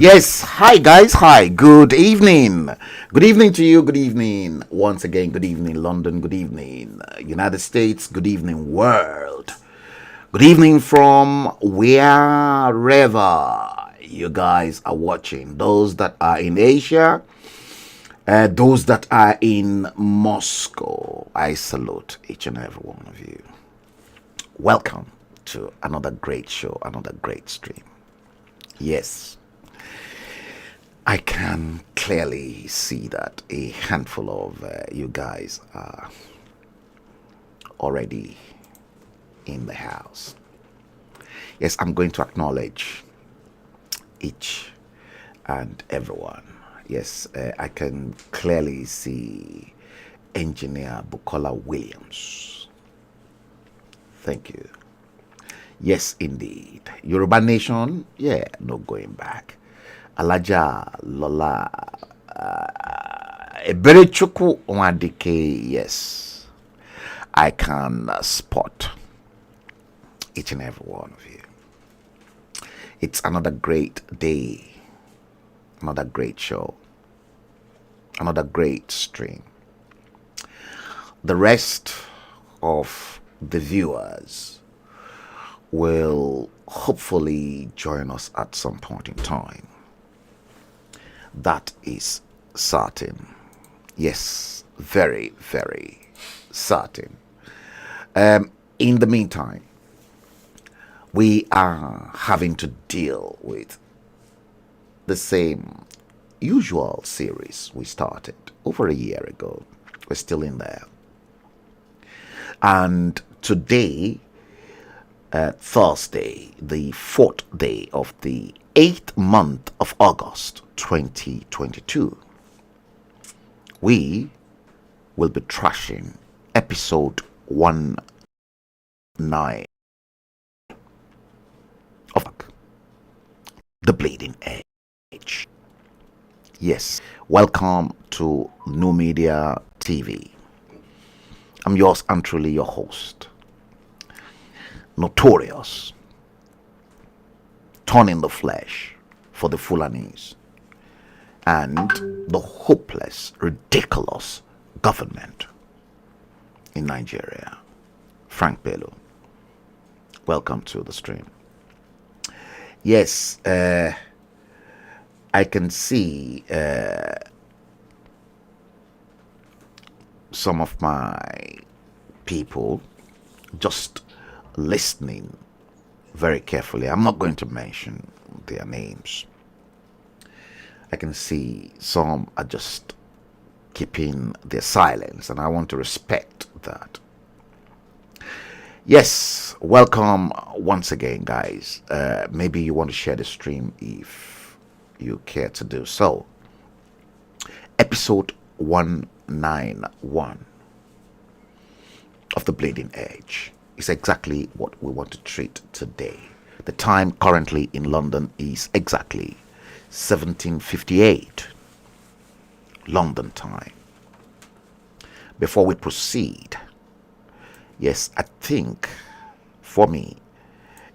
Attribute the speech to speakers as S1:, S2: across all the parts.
S1: Yes, hi guys, hi, good evening. Good evening to you, good evening. Once again, good evening, London, good evening, United States, good evening, world. Good evening from wherever you guys are watching. Those that are in Asia, those that are in Moscow, I salute each and every one of you. Welcome to another great show, another great stream. Yes. I can clearly see that a handful of you guys are already in the house. Yes, I'm going to acknowledge each and everyone. Yes, I can clearly see Engineer Bukola Williams. Thank you. Yes, indeed. Yoruba Nation, yeah, no going back. Alaja Lola Eberechukwu Onwadike, yes, I can spot each and every one of you. It's another great day, another great show, another great stream. The rest of the viewers will hopefully join us at some point in time. That is certain. Yes, very, very certain. In the meantime, we are having to deal with the same usual series we started over a year ago. We're still in there. And today, Thursday, the 4th day of the 8th month of August 2022, we will be trashing episode 19 of The Bleeding Edge. Yes, welcome to NuMediaTV. I'm yours and truly your host, notorious, torn in the flesh for the Fulanese and the hopeless, ridiculous government in Nigeria. Frank Bello, welcome to the stream. Yes, I can see some of my people just listening very carefully. I'm not going to mention their names. I can see some are just keeping their silence, and I want to respect that. Yes, welcome once again, guys. Maybe you want to share the stream if you care to do so. Episode 191 of The Bleeding Edge is exactly what we want to treat today. The time currently in London is exactly 17:58 London time. Before we proceed, yes, I think for me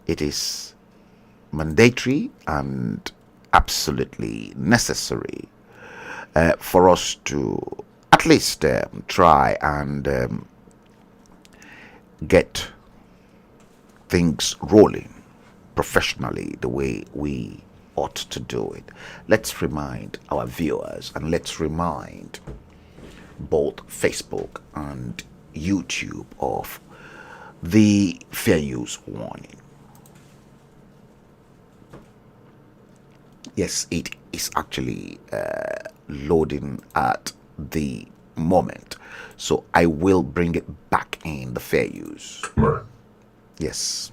S1: it is mandatory and absolutely necessary for us to at least try and get things rolling professionally the way we ought to do it. Let's remind our viewers and let's remind both Facebook and YouTube of the fair use warning. Yes, it is actually loading at the moment, so I will bring it back in the fair use. Yes.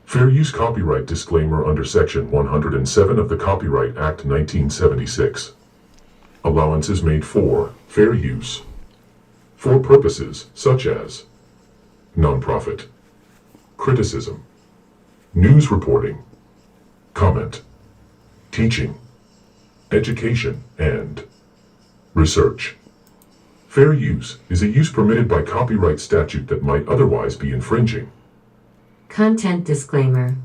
S2: Fair use copyright disclaimer under Section 107 of the Copyright Act 1976. Allowance is made for fair use for purposes such as nonprofit, criticism, news reporting, comment, teaching, education, and research. Fair use is a use permitted by copyright statute that might otherwise be infringing.
S3: Content disclaimer.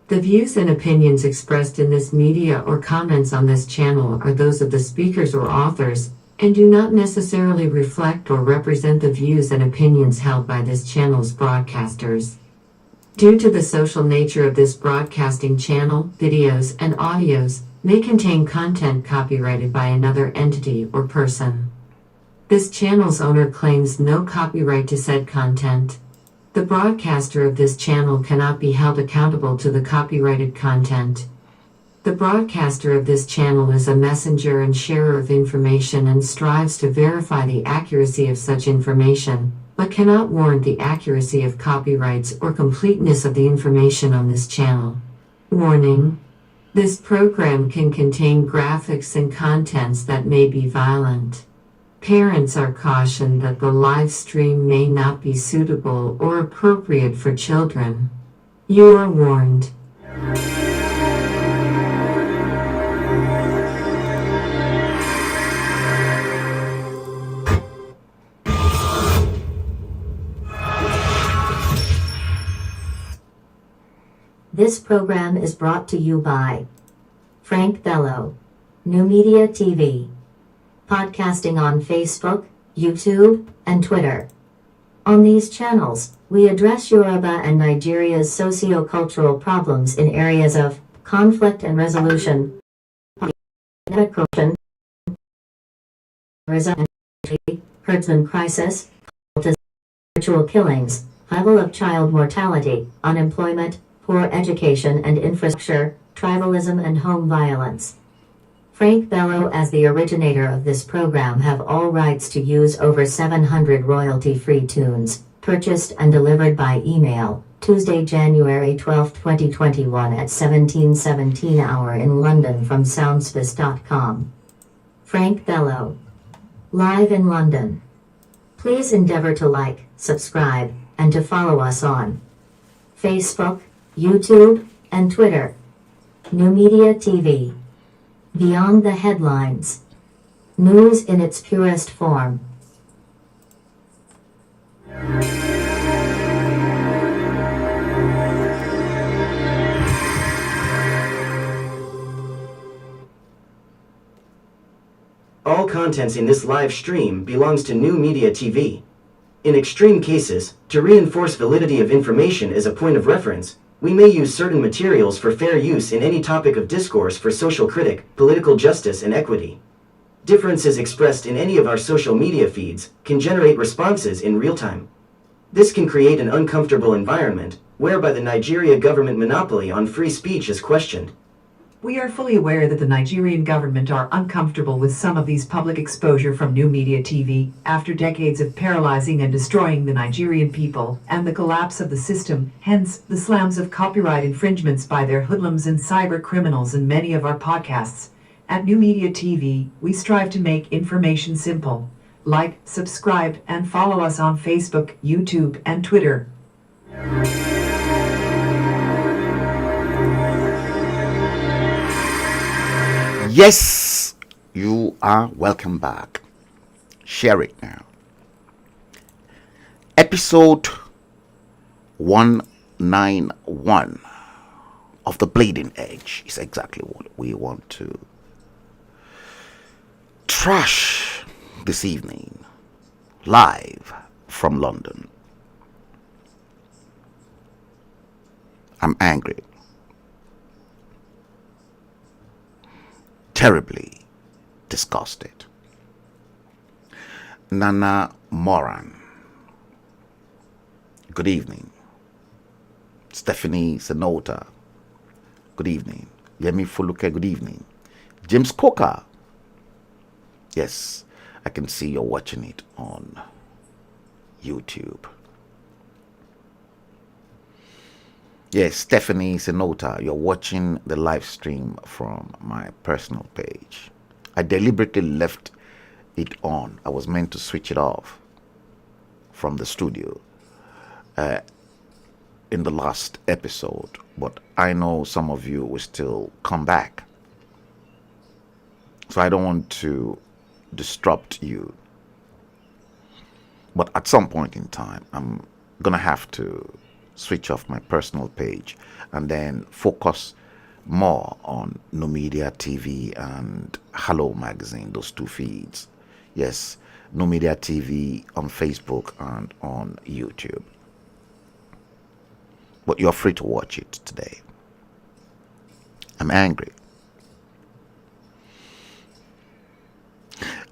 S3: The views and opinions expressed in this media or comments on this channel are those of the speakers or authors, and do not necessarily reflect or represent the views and opinions held by this channel's broadcasters. Due to the social nature of this broadcasting channel, videos and audios may contain content copyrighted by another entity or person. This channel's owner claims no copyright to said content. The broadcaster of this channel cannot be held accountable to the copyrighted content. The broadcaster of this channel is a messenger and sharer of information and strives to verify the accuracy of such information, but cannot warrant the accuracy of copyrights or completeness of the information on this channel. Warning: this program can contain graphics and contents that may be violent. Parents are cautioned that the live stream may not be suitable or appropriate for children. You are warned.
S4: This program is brought to you by Frank Bello, NuMediaTV. Podcasting on Facebook, YouTube, and Twitter. On these channels, we address Yoruba and Nigeria's socio-cultural problems in areas of conflict and resolution, corruption, terrorism, herdsmen crisis, cultism, ritual killings, high level of child mortality, unemployment, poor education and infrastructure, tribalism and home violence. Frank Bello, as the originator of this program, have all rights to use over 700 royalty-free tunes, purchased and delivered by email, Tuesday, January 12, 2021 at 17:17 hour in London from soundspace.com. Frank Bello. Live in London. Please endeavor to like, subscribe, and to follow us on Facebook, YouTube, and Twitter. NuMediaTV. Beyond the headlines. News in its purest form.
S5: All contents in this live stream belongs to NuMediaTV. In extreme cases, to reinforce validity of information as a point of reference, we may use certain materials for fair use in any topic of discourse for social critic, political justice and equity. Differences expressed in any of our social media feeds can generate responses in real time. This can create an uncomfortable environment, whereby the Nigeria government monopoly on free speech is questioned.
S6: We are fully aware that the Nigerian government are uncomfortable with some of these public exposure from NuMediaTV after decades of paralyzing and destroying the Nigerian people and the collapse of the system, hence the slams of copyright infringements by their hoodlums and cyber criminals in many of our podcasts. At NuMediaTV, we strive to make information simple. Like, subscribe, and follow us on Facebook, YouTube, and Twitter.
S1: Yes, you are welcome back. Share it now. Episode 191 of The Bleeding Edge is exactly what we want to trash this evening, live from London. I'm angry. Terribly disgusted. Nana Moran. Good evening. Stephanie Senota. Good evening. Yemi Fuluke. Good evening. James Coker. Yes, I can see you're watching it on YouTube. Yes, Stephanie Senota, you're watching the live stream from my personal page. I deliberately left it on. I was meant to switch it off from the studio in the last episode, but I know some of you will still come back. So I don't want to disrupt you. But at some point in time, I'm going to have to switch off my personal page and then focus more on NuMediaTV and HALLO magazine, those two feeds. Yes, NuMediaTV on Facebook and on YouTube. But you're free to watch it today. I'm angry.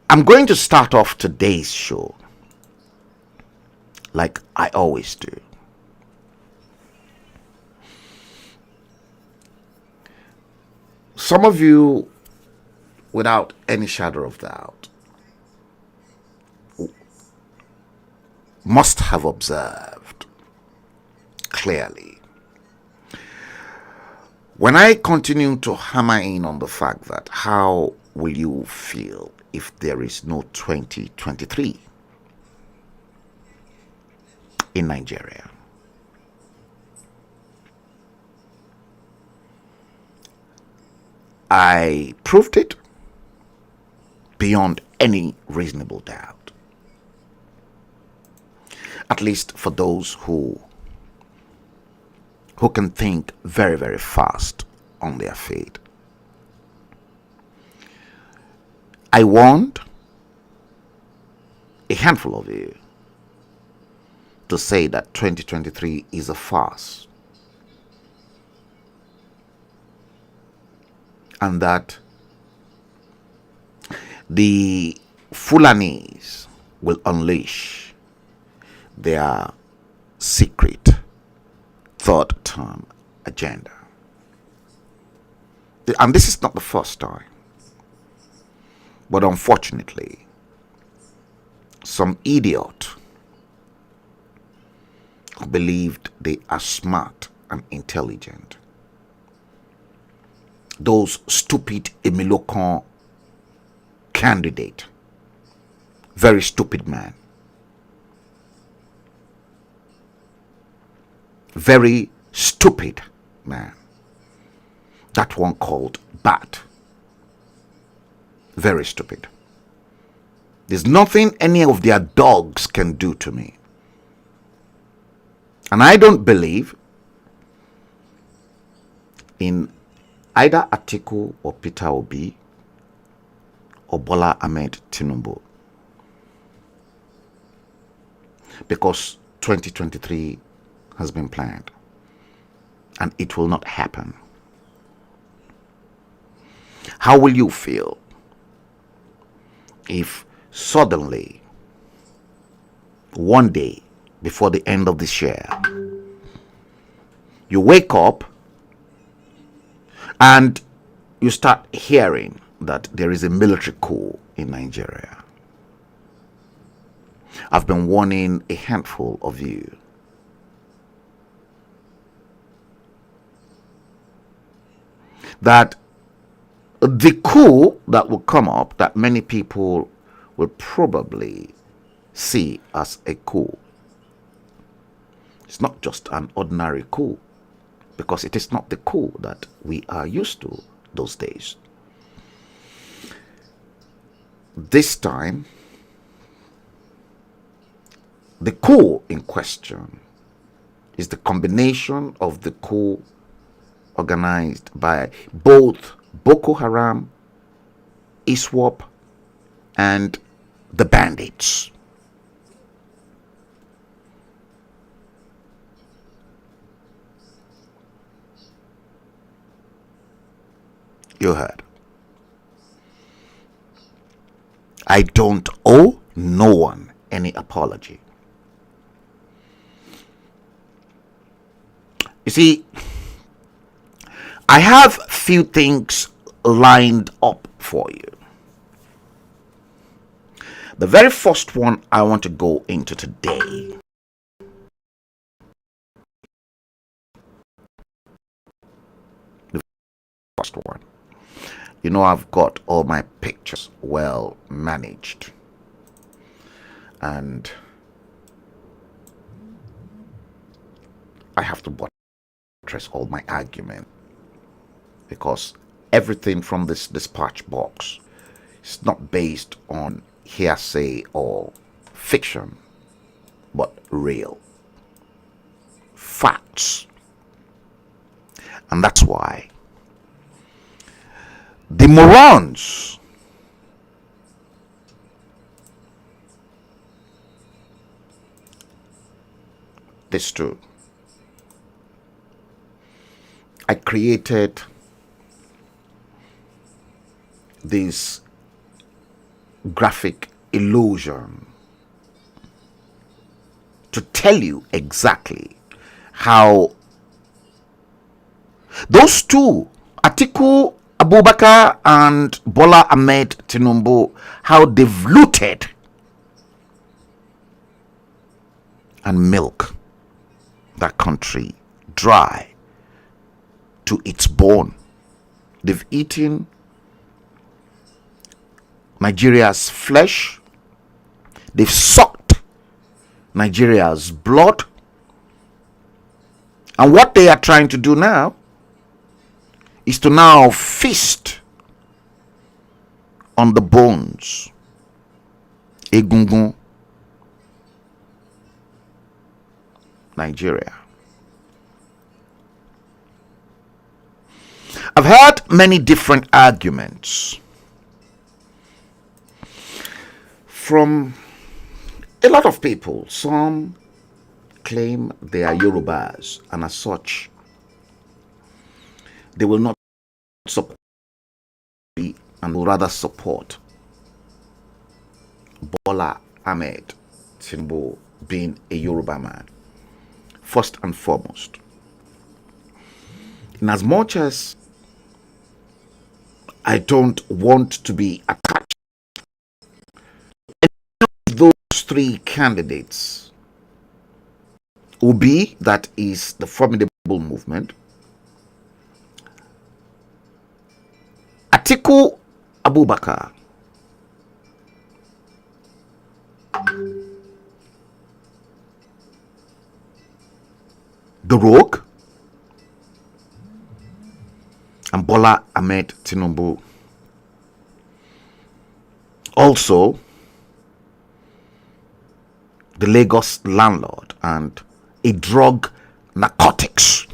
S1: I'm going to start off today's show like I always do. Some of you, without any shadow of doubt, must have observed clearly when I continue to hammer in on the fact that how will you feel if there is no 2023 in Nigeria? I proved it beyond any reasonable doubt. At least for those who can think very, very fast on their feet. I warned a handful of you to say that 2023 is a farce. And that the Fulanis will unleash their secret third term agenda. And this is not the first time. But unfortunately, some idiot who believed they are smart and intelligent, those stupid Emilokon candidate, very stupid man, very stupid man, that one called Bat, very stupid. There's nothing any of their dogs can do to me. And I don't believe in either Atiku or Peter Obi or Bola Ahmed Tinubu, because 2023 has been planned and it will not happen. How will you feel if suddenly one day before the end of this year you wake up and you start hearing that there is a military coup in Nigeria? I've been warning a handful of you that the coup that will come up, that many people will probably see as a coup, it's not just an ordinary coup, because it is not the coup that we are used to those days. This time, the coup in question is the combination of the coup organized by both Boko Haram, ISWAP, and the bandits. You heard. I don't owe no one any apology. You see, I have few things lined up for you. The very first one I want to go into today first one. You know, I've got all my pictures well managed, and I have to buttress all my argument, because everything from this dispatch box is not based on hearsay or fiction, but real facts. And that's why the morons this too, I created this graphic illusion to tell you exactly how those two, Atiku Abubakar and Bola Ahmed Tinubu, how they've looted and milk that country dry to its bone. They've eaten Nigeria's flesh. They've sucked Nigeria's blood. And what they are trying to do now is to now feast on the bones. Egungun, Nigeria. I've heard many different arguments from a lot of people. Some claim they are Yorubas, and as such, they will not support and will rather support Bola Ahmed Tinubu being a Yoruba man. first and foremost. In as much as I don't want to be attached to those three candidates, Obi, that is the formidable movement, Atiku Abubakar, the Rogue, and Bola Ahmed Tinubu. Also, the Lagos landlord and a drug narcotics.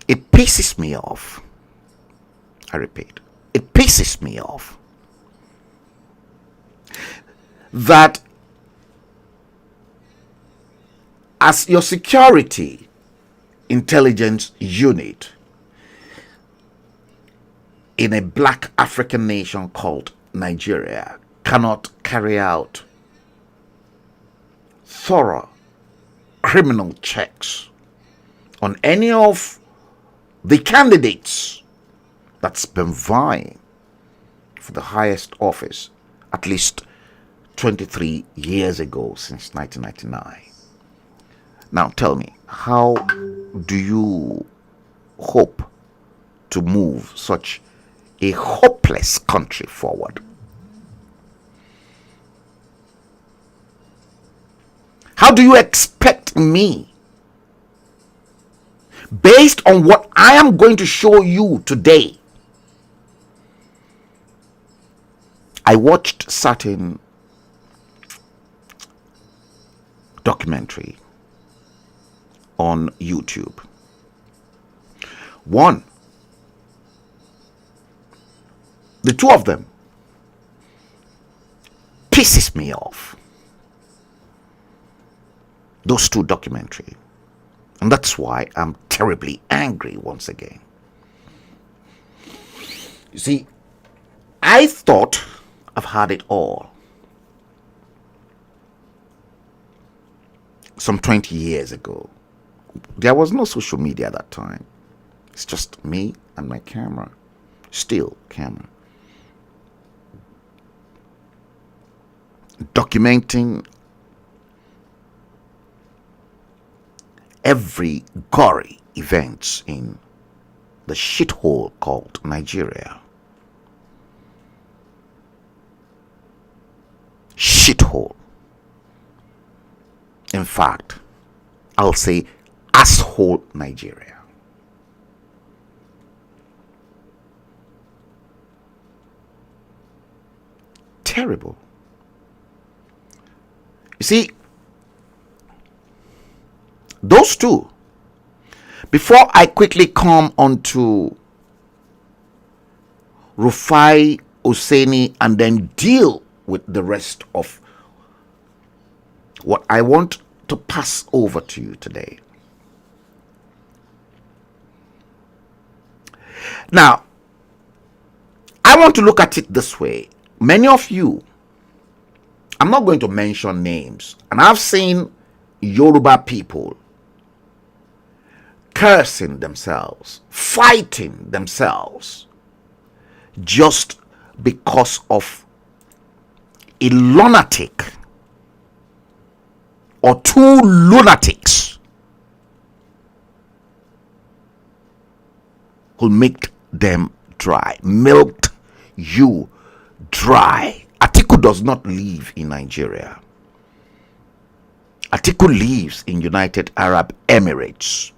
S1: It pisses me off. I repeat, it pisses me off that as your security intelligence unit in a black African nation called Nigeria cannot carry out thorough criminal checks on any of the candidates that's been vying for the highest office at least 23 years ago, since 1999. Now tell me, how do you hope to move such a hopeless country forward? How do you expect me, based on what I am going to show you today? I watched certain documentary on YouTube. One, the two of them pisses me off. Those two documentary. And that's why I'm terribly angry once again. You see, I thought I've had it all. Some 20 years ago. There was no social media at that time. It's just me and my camera. Still camera. Documenting every gory events in the shithole called Nigeria. Shithole. In fact, I'll say asshole Nigeria. Terrible. You see, those two, before I quickly come on to Rufai Hussaini and then deal with the rest of what I want to pass over to you today. Now, I want to look at it this way. Many of you, I'm not going to mention names, and I've seen Yoruba people cursing themselves, fighting themselves, just because of a lunatic or two lunatics who milked them dry, milked you dry. Atiku does not live in Nigeria. Atiku lives in United Arab Emirates.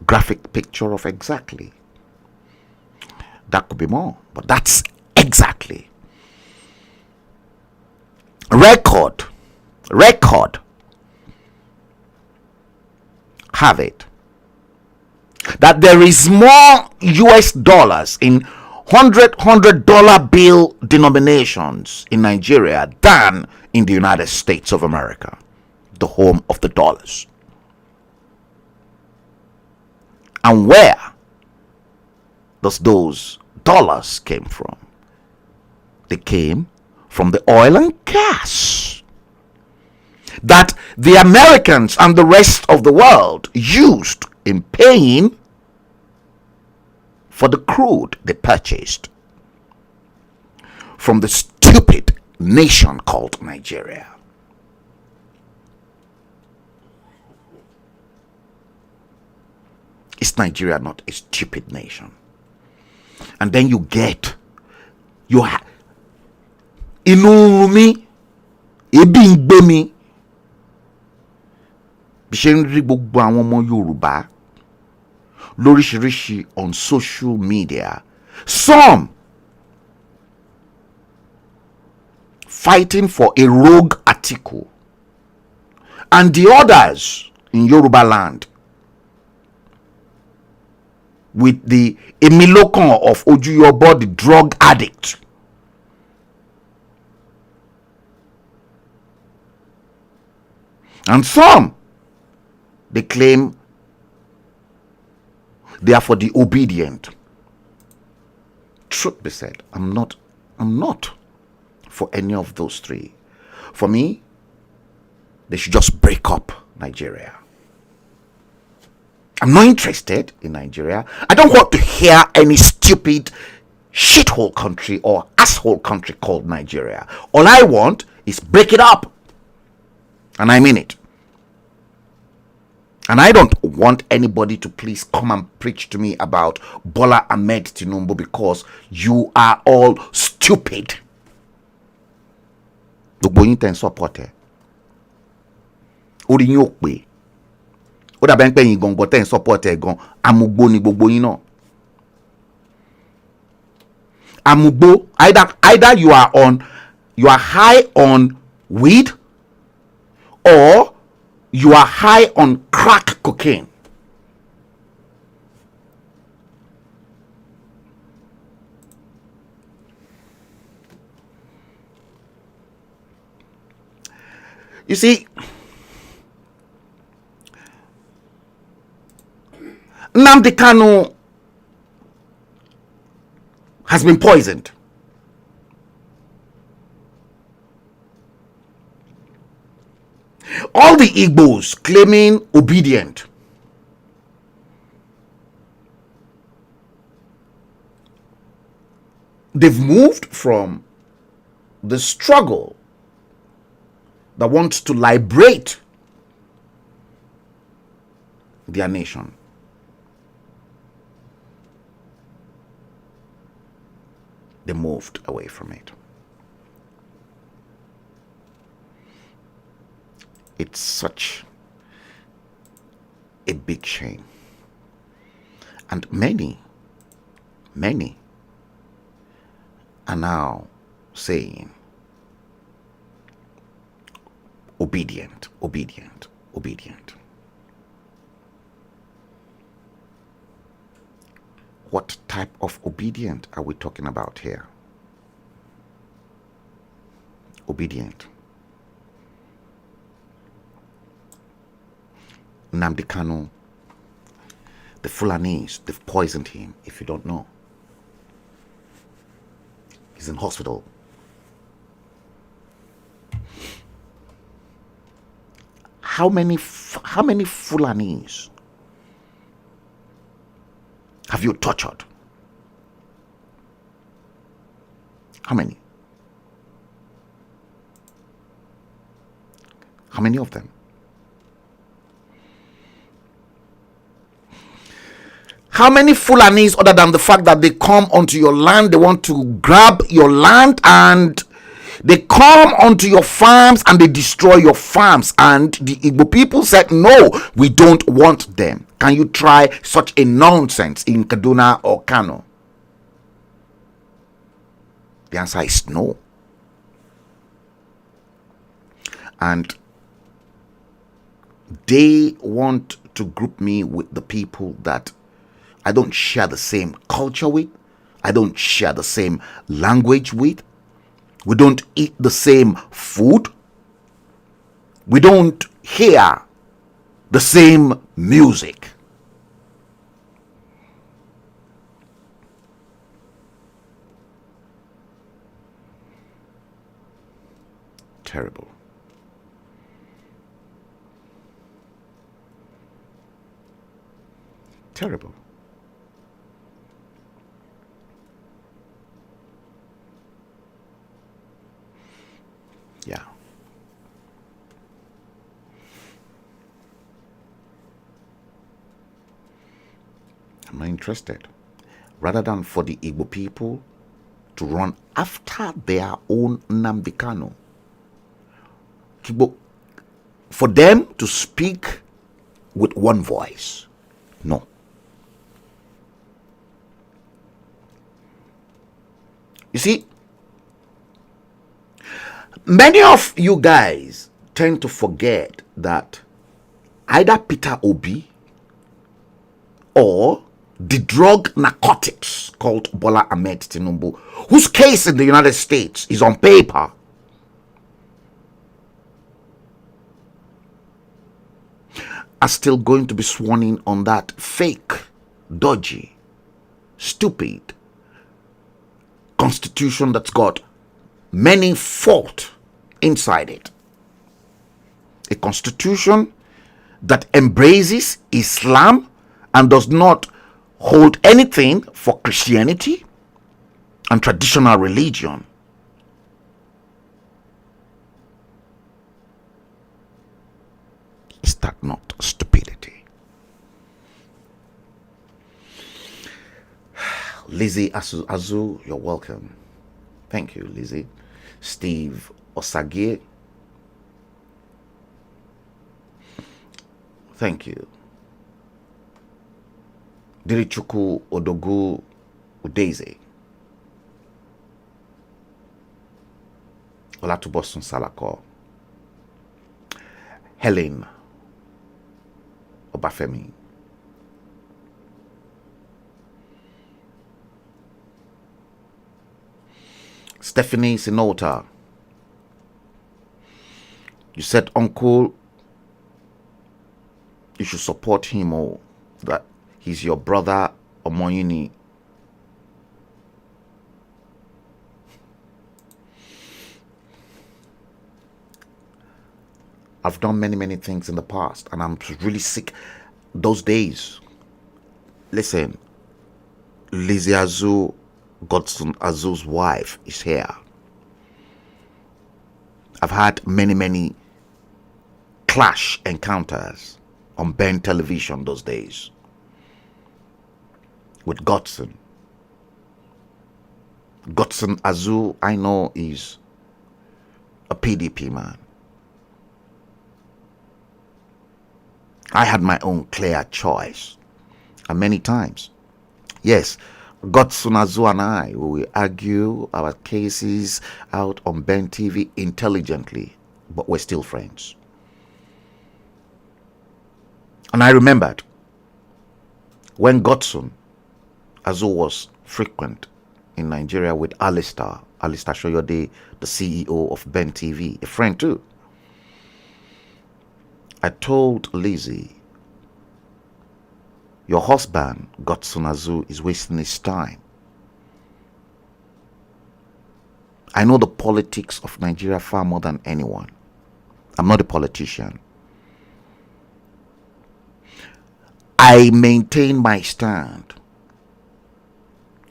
S1: Graphic picture of exactly. That could be more, but that's exactly. Record have it that there is more US dollars in $100 bill denominations in Nigeria than in the United States of America, the home of the dollars. And where does those dollars came from. They came from the oil and gas that the Americans and the rest of the world used in paying for the crude they purchased from the stupid nation called Nigeria. Is Nigeria not a stupid nation? And then you get inú mi, ebi ń gbé mi bí ṣe ń rí gbogbo àwọn ọmọ Yorùbá lóríṣiríṣi on social media, some fighting for a rogue article, and the others in Yoruba land with the Emilokan of Ojuyobo, the drug addict. And some, they claim they are for the obedient. Truth be said, I'm not for any of those three. For me, they should just break up Nigeria. I'm not interested in Nigeria. I don't want to hear any stupid shithole country or asshole country called Nigeria. All I want is break it up. And I mean it. And I don't want anybody to please come and preach to me about Bola Ahmed Tinubu because you are all stupid. Gbogbo yín tẹ́ ń support ẹ. Orí yín ò pé. Ó dàbí ẹni pé yín gangan tẹ́ ń support ẹ gan. Amugbo ni gbogbo yín náà. Amugbo, either you are high on weed or you are high on crack cocaine. You see, Nnamdi Kanu has been poisoned. All the Igbos claiming obedient. They've moved from the struggle that wants to liberate their nation. They moved away from it. It's such a big shame. And many are now saying, obedient, obedient, obedient. What type of obedient are we talking about here? Obedient. Nnamdi Kanu, the Fulanis, they've poisoned him, if you don't know. He's in hospital. How many Fulanis have you tortured? How many? How many of them? How many Fulanis, other than the fact that they come onto your land, they want to grab your land, and they come onto your farms and they destroy your farms, and the Igbo people said, no, we don't want them. Can you try such a nonsense in Kaduna or Kano? The answer is no. And they want to group me with the people that I don't share the same culture with. I don't share the same language with. We don't eat the same food. We don't hear the same music. terrible. Terrible. Yeah. I'm not interested. Rather than for the Igbo people to run after their own Nnamdi Kanu, for them to speak with one voice. No. You see, many of you guys tend to forget that either Peter Obi or the drug narcotics called Bola Ahmed Tinubu, whose case in the United States is on paper, are still going to be sworn in on that fake, dodgy, stupid constitution that's got many faults inside it. A constitution that embraces Islam and does not hold anything for Christianity and traditional religion. Is that not stupidity? Lizzie Azu, you're welcome. Thank you, Lizzie. Steve Osage, thank you. Dirichuku Odogu Udeze, Olatubosun Salako, Helen Obafemi, Stephanie Sinota. You said, Uncle, you should support him, or that he's your brother Omoyini. I've done many things in the past, and I'm really sick those days. Listen, Lizzie Azu, Godson Azu's wife, is here. I've had many clash encounters on Ben television those days with Godson. Godson Azu, I know, is a PDP man. I had my own clear choice, and many times, yes, Godson Azu and I, we will argue our cases out on Ben TV intelligently, but we're still friends. And I remembered when Godson Azu was frequent in Nigeria with Alistair Shoyode, the CEO of Ben TV, a friend too. I told Lizzie, your husband, Godson Azu, is wasting his time. I know the politics of Nigeria far more than anyone. I'm not a politician. I maintain my stand.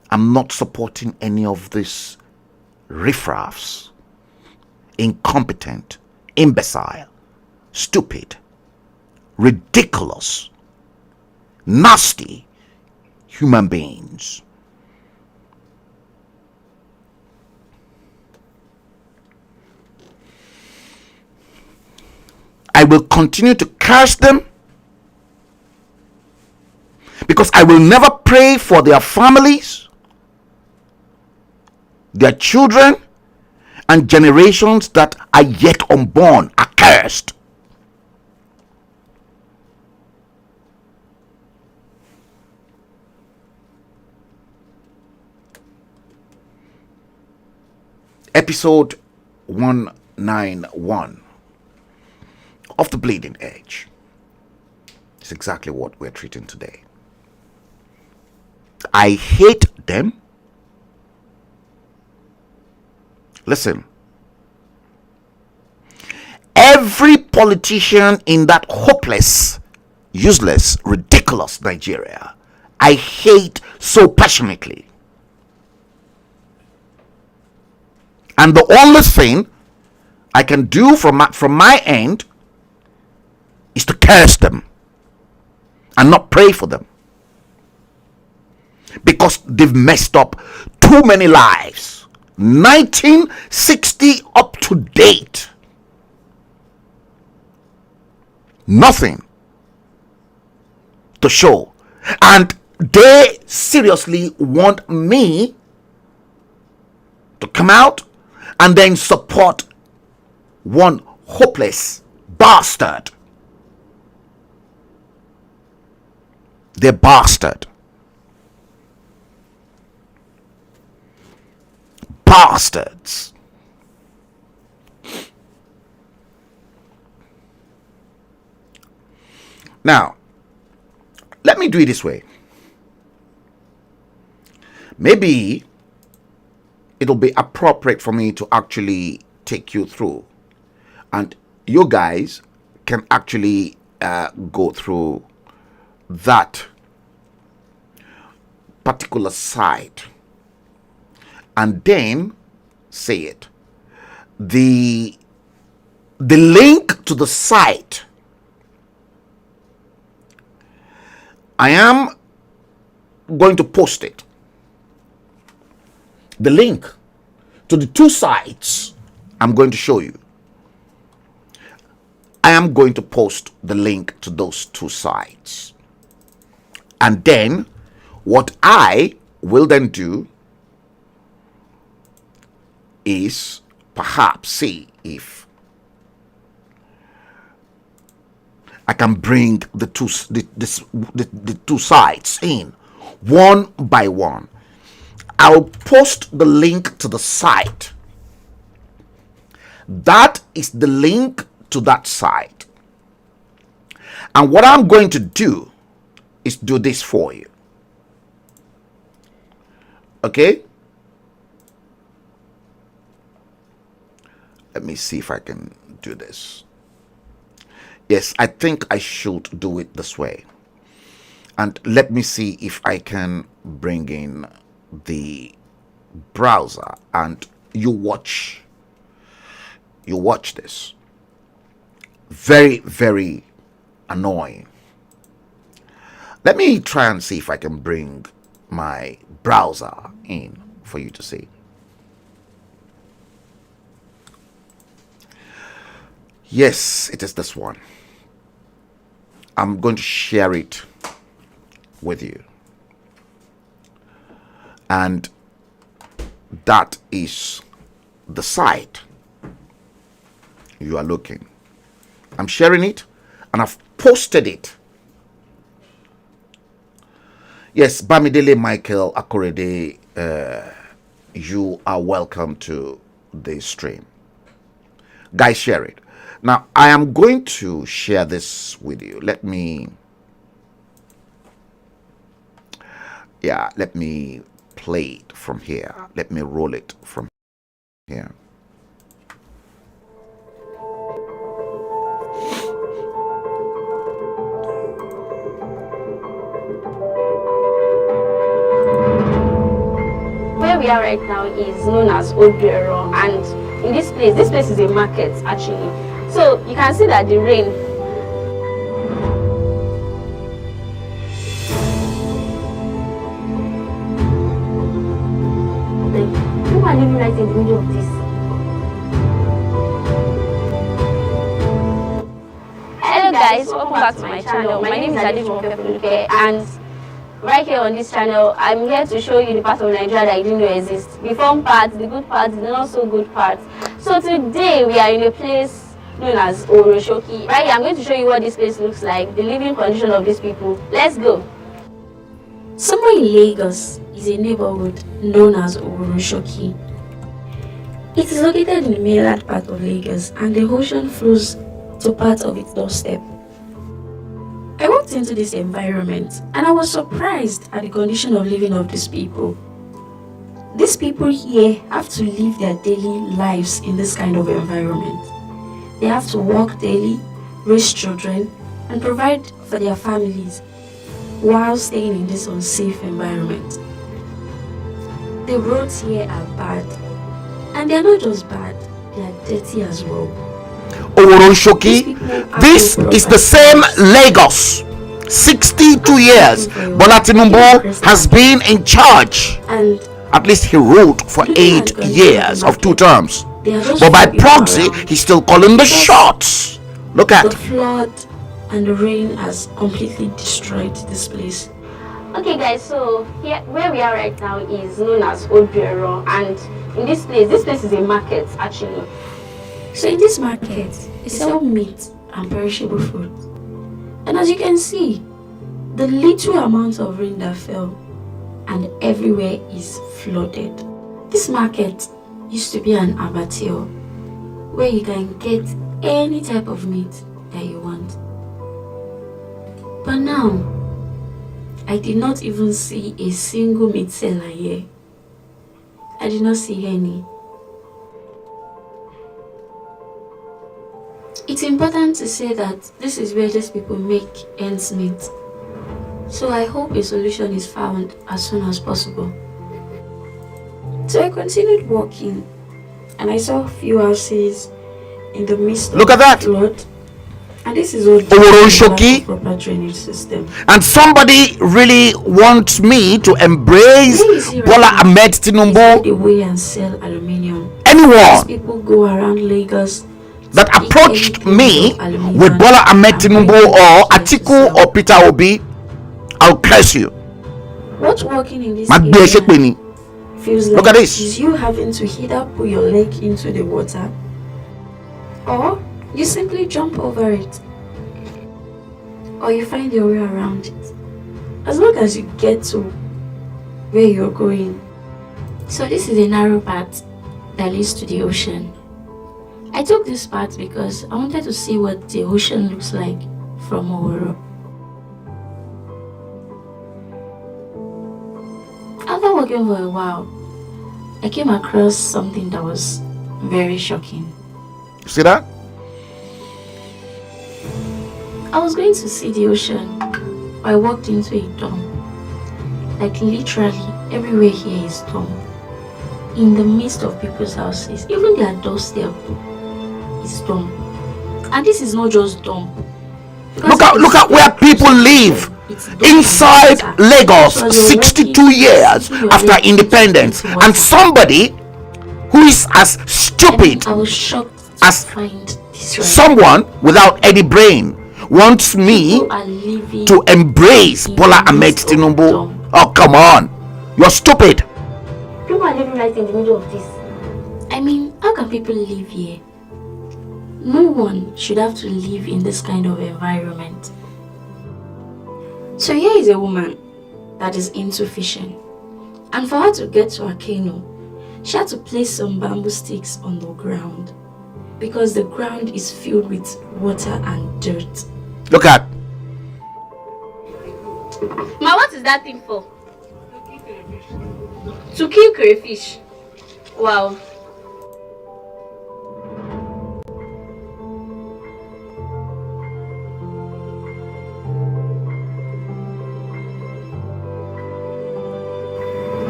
S1: I'm not supporting any of these riffraffs, incompetent, imbecile, stupid, ridiculous, nasty human beings. I will continue to curse them because I will never pray for their families, their children, and generations that are yet unborn are cursed. Episode 191 of The Bleeding Edge is exactly what we're treating today. I hate them. Listen, every politician in that hopeless, useless, ridiculous Nigeria, I hate so passionately. And the only thing I can do from my end is to curse them and not pray for them, because they've messed up too many lives. 1960 up to date, nothing to show, and they seriously want me to come out and then support one hopeless bastard. They're bastard. Bastards. Now, let me do it this way. Maybe it'll be appropriate for me to actually take you through, and you guys can actually go through that particular site and then say it. The link to the site, I am going to post it. The link to the two sites I'm going to show you. I am going to post the link to those two sites. And then what I will then do is perhaps see if I can bring the two sides in one by one. I'll post the link to the site. That is the link to that site. And what I'm going to do is do this for you. Okay? Let me see if I can do this. Yes, I think I should do it this way. And let me see if I can bring in the browser and you watch this. Very, very annoying. Let me try and see if I can bring my browser in for you to see. Yes, it is this one. I'm going to share it with you. And that is the site you are looking. I'm sharing it and I've posted it. Yes, Bamidele Michael Akorede, you are welcome to the stream. Guys, share it. Now, I am going to share this with you. Let me play it from here. Let me roll it from here.
S7: Where we are right now is known as Oduero, and in this place is a market actually. So you can see that the rain people are living right in the middle of this. Hello guys, welcome back to my channel. My name is Adejumoke, and right here on this channel, I'm here to show you the part of Nigeria that you didn't know exists. The fun parts, the good parts, the not so good parts. So today we are in a place known as Oroshoki. Right here, I'm going to show you what this place looks like, the living condition of these people. Let's go.
S8: Somewhere in Lagos is a neighborhood known as Oroshoki. It is located in the mainland part of Lagos, and the ocean flows to part of its doorstep. I walked into this environment and I was surprised at the condition of living of these people. These people here have to live their daily lives in this kind of environment. They have to work daily, raise children, and provide for their families while staying in this unsafe environment. The roads here are bad, and they are not just bad, they are dirty as well.
S1: Oworonshoki, this is the same Lagos. 62 years Bola Tinubu has been in charge.
S8: And
S1: At least he ruled for 8 years of 2 terms. But by proxy, he's still calling the shots. Look at
S8: the flood and the rain has completely destroyed this place.
S7: Okay guys, so here where we are right now is known as Old Bureau, and in this place is a market actually.
S8: So in this market, they sell meat and perishable food. And as you can see, the little amount of rain that fell and everywhere is flooded. This market used to be an abattoir where you can get any type of meat that you want. But now, I did not even see a single meat seller here. I did not see any. It's important to say that this is where these people make ends meet. So I hope a solution is found as soon as possible. So I continued walking and I saw a few houses in the midst of the flood. And this is all
S1: Oworonshoki,
S8: proper drainage system.
S1: and somebody really wants me to embrace Bola Ahmed Tinubu.
S8: They weigh and sell aluminium.
S1: Anyone
S8: People go around Lagos
S1: that approached me with Bola Ahmed Tinubu or Atiku or Peter Obi, I'll curse you.
S8: What's working in this
S1: My
S8: area feels like
S1: Look at this.
S8: is you having to either put your leg into the water or you simply jump over it, or you find your way around it, as long as you get to where you're going. So this is a narrow path that leads to the ocean. I took this path because I wanted to see what the ocean looks like from Oworo. After walking for a while, I came across something that was very shocking.
S1: See that?
S8: I was going to see the ocean. I walked into a dump. Like literally everywhere here is dump. In the midst of people's houses, even their doorstep is dump. And this is not just dump.
S1: Look at where people live inside Lagos 62 years after independence, and somebody who is as stupid
S8: I was shocked
S1: as
S8: to find this right.
S1: someone without any brain wants me to embrace Bola Ahmed Tinubu. Oh, come on, you're stupid.
S7: People are living right in the middle of this.
S8: I mean, how can people live here? No one should have to live in this kind of environment. So here is a woman that is into fishing, and for her to get to her canoe, she had to place some bamboo sticks on the ground because the ground is filled with water and dirt.
S1: Look at.
S7: Ma, what is that thing for? To kill crayfish. Wow.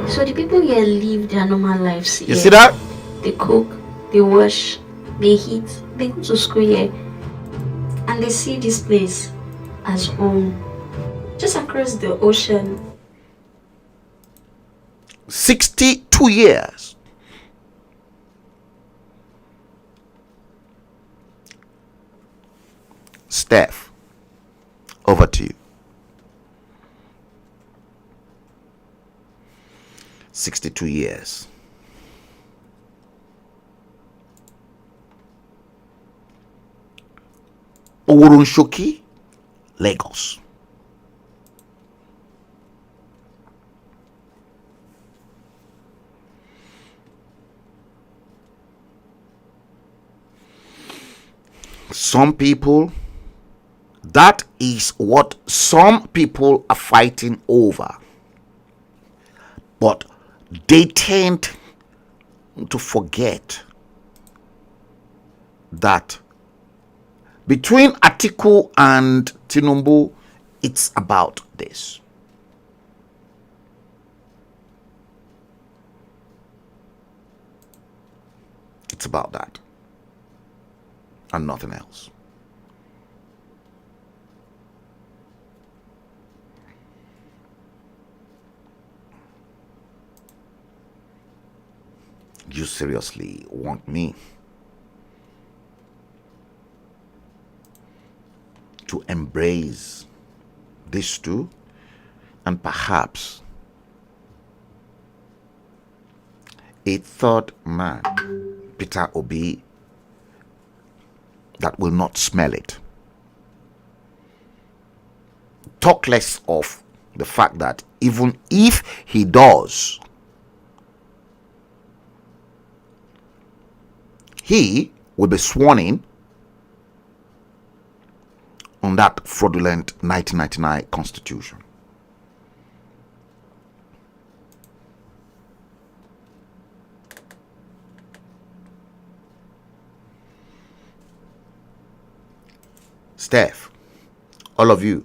S8: So the people here live their normal lives here.
S1: You see that?
S8: They cook, they wash, they eat, they go to school here, and they see this place as home, just across the ocean.
S1: 62 years. Steph, over to you. 62 years. Oworonshoki, Lagos. Some people, that is what some people are fighting over. But they tend to forget that Between Atiku and Tinubu, it's about this. It's about that and nothing else. You seriously want me to embrace this too, and perhaps a third man, Peter Obi, that will not smell it? Talk less of the fact that even if he does, he will be sworn in on that fraudulent 1999 constitution. Steph, all of you,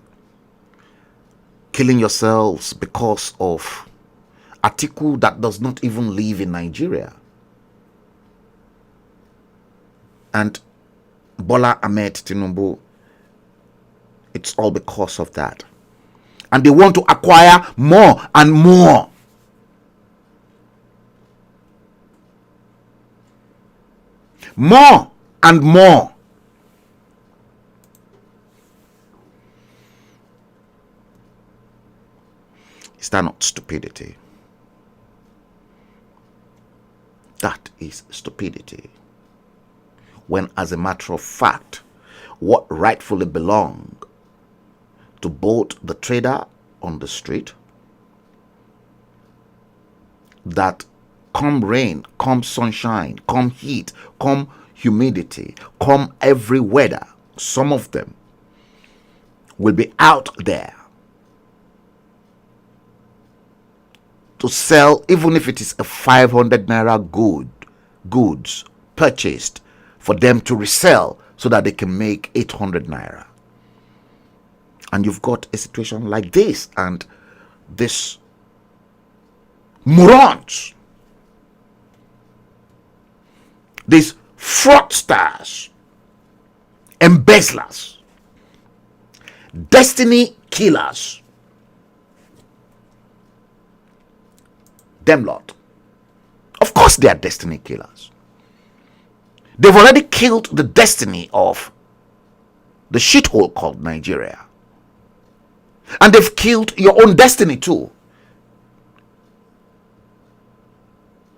S1: killing yourselves because of Atiku that does not even live in Nigeria, and Bola Ahmed Tinubu, it's all because of that. And they want to acquire more and more. More and more. Is that not stupidity? That is stupidity. When, as a matter of fact, what rightfully belongs to both the trader on the street, that come rain, come sunshine, come heat, come humidity, come every weather, some of them will be out there to sell, even if it is a 500 naira goods purchased for them to resell so that they can make 800 naira. And you've got a situation like this, and this morons, these fraudsters, embezzlers, destiny killers, them lot. Of course they are destiny killers. They've already killed the destiny of the shithole called Nigeria. And they've killed your own destiny too.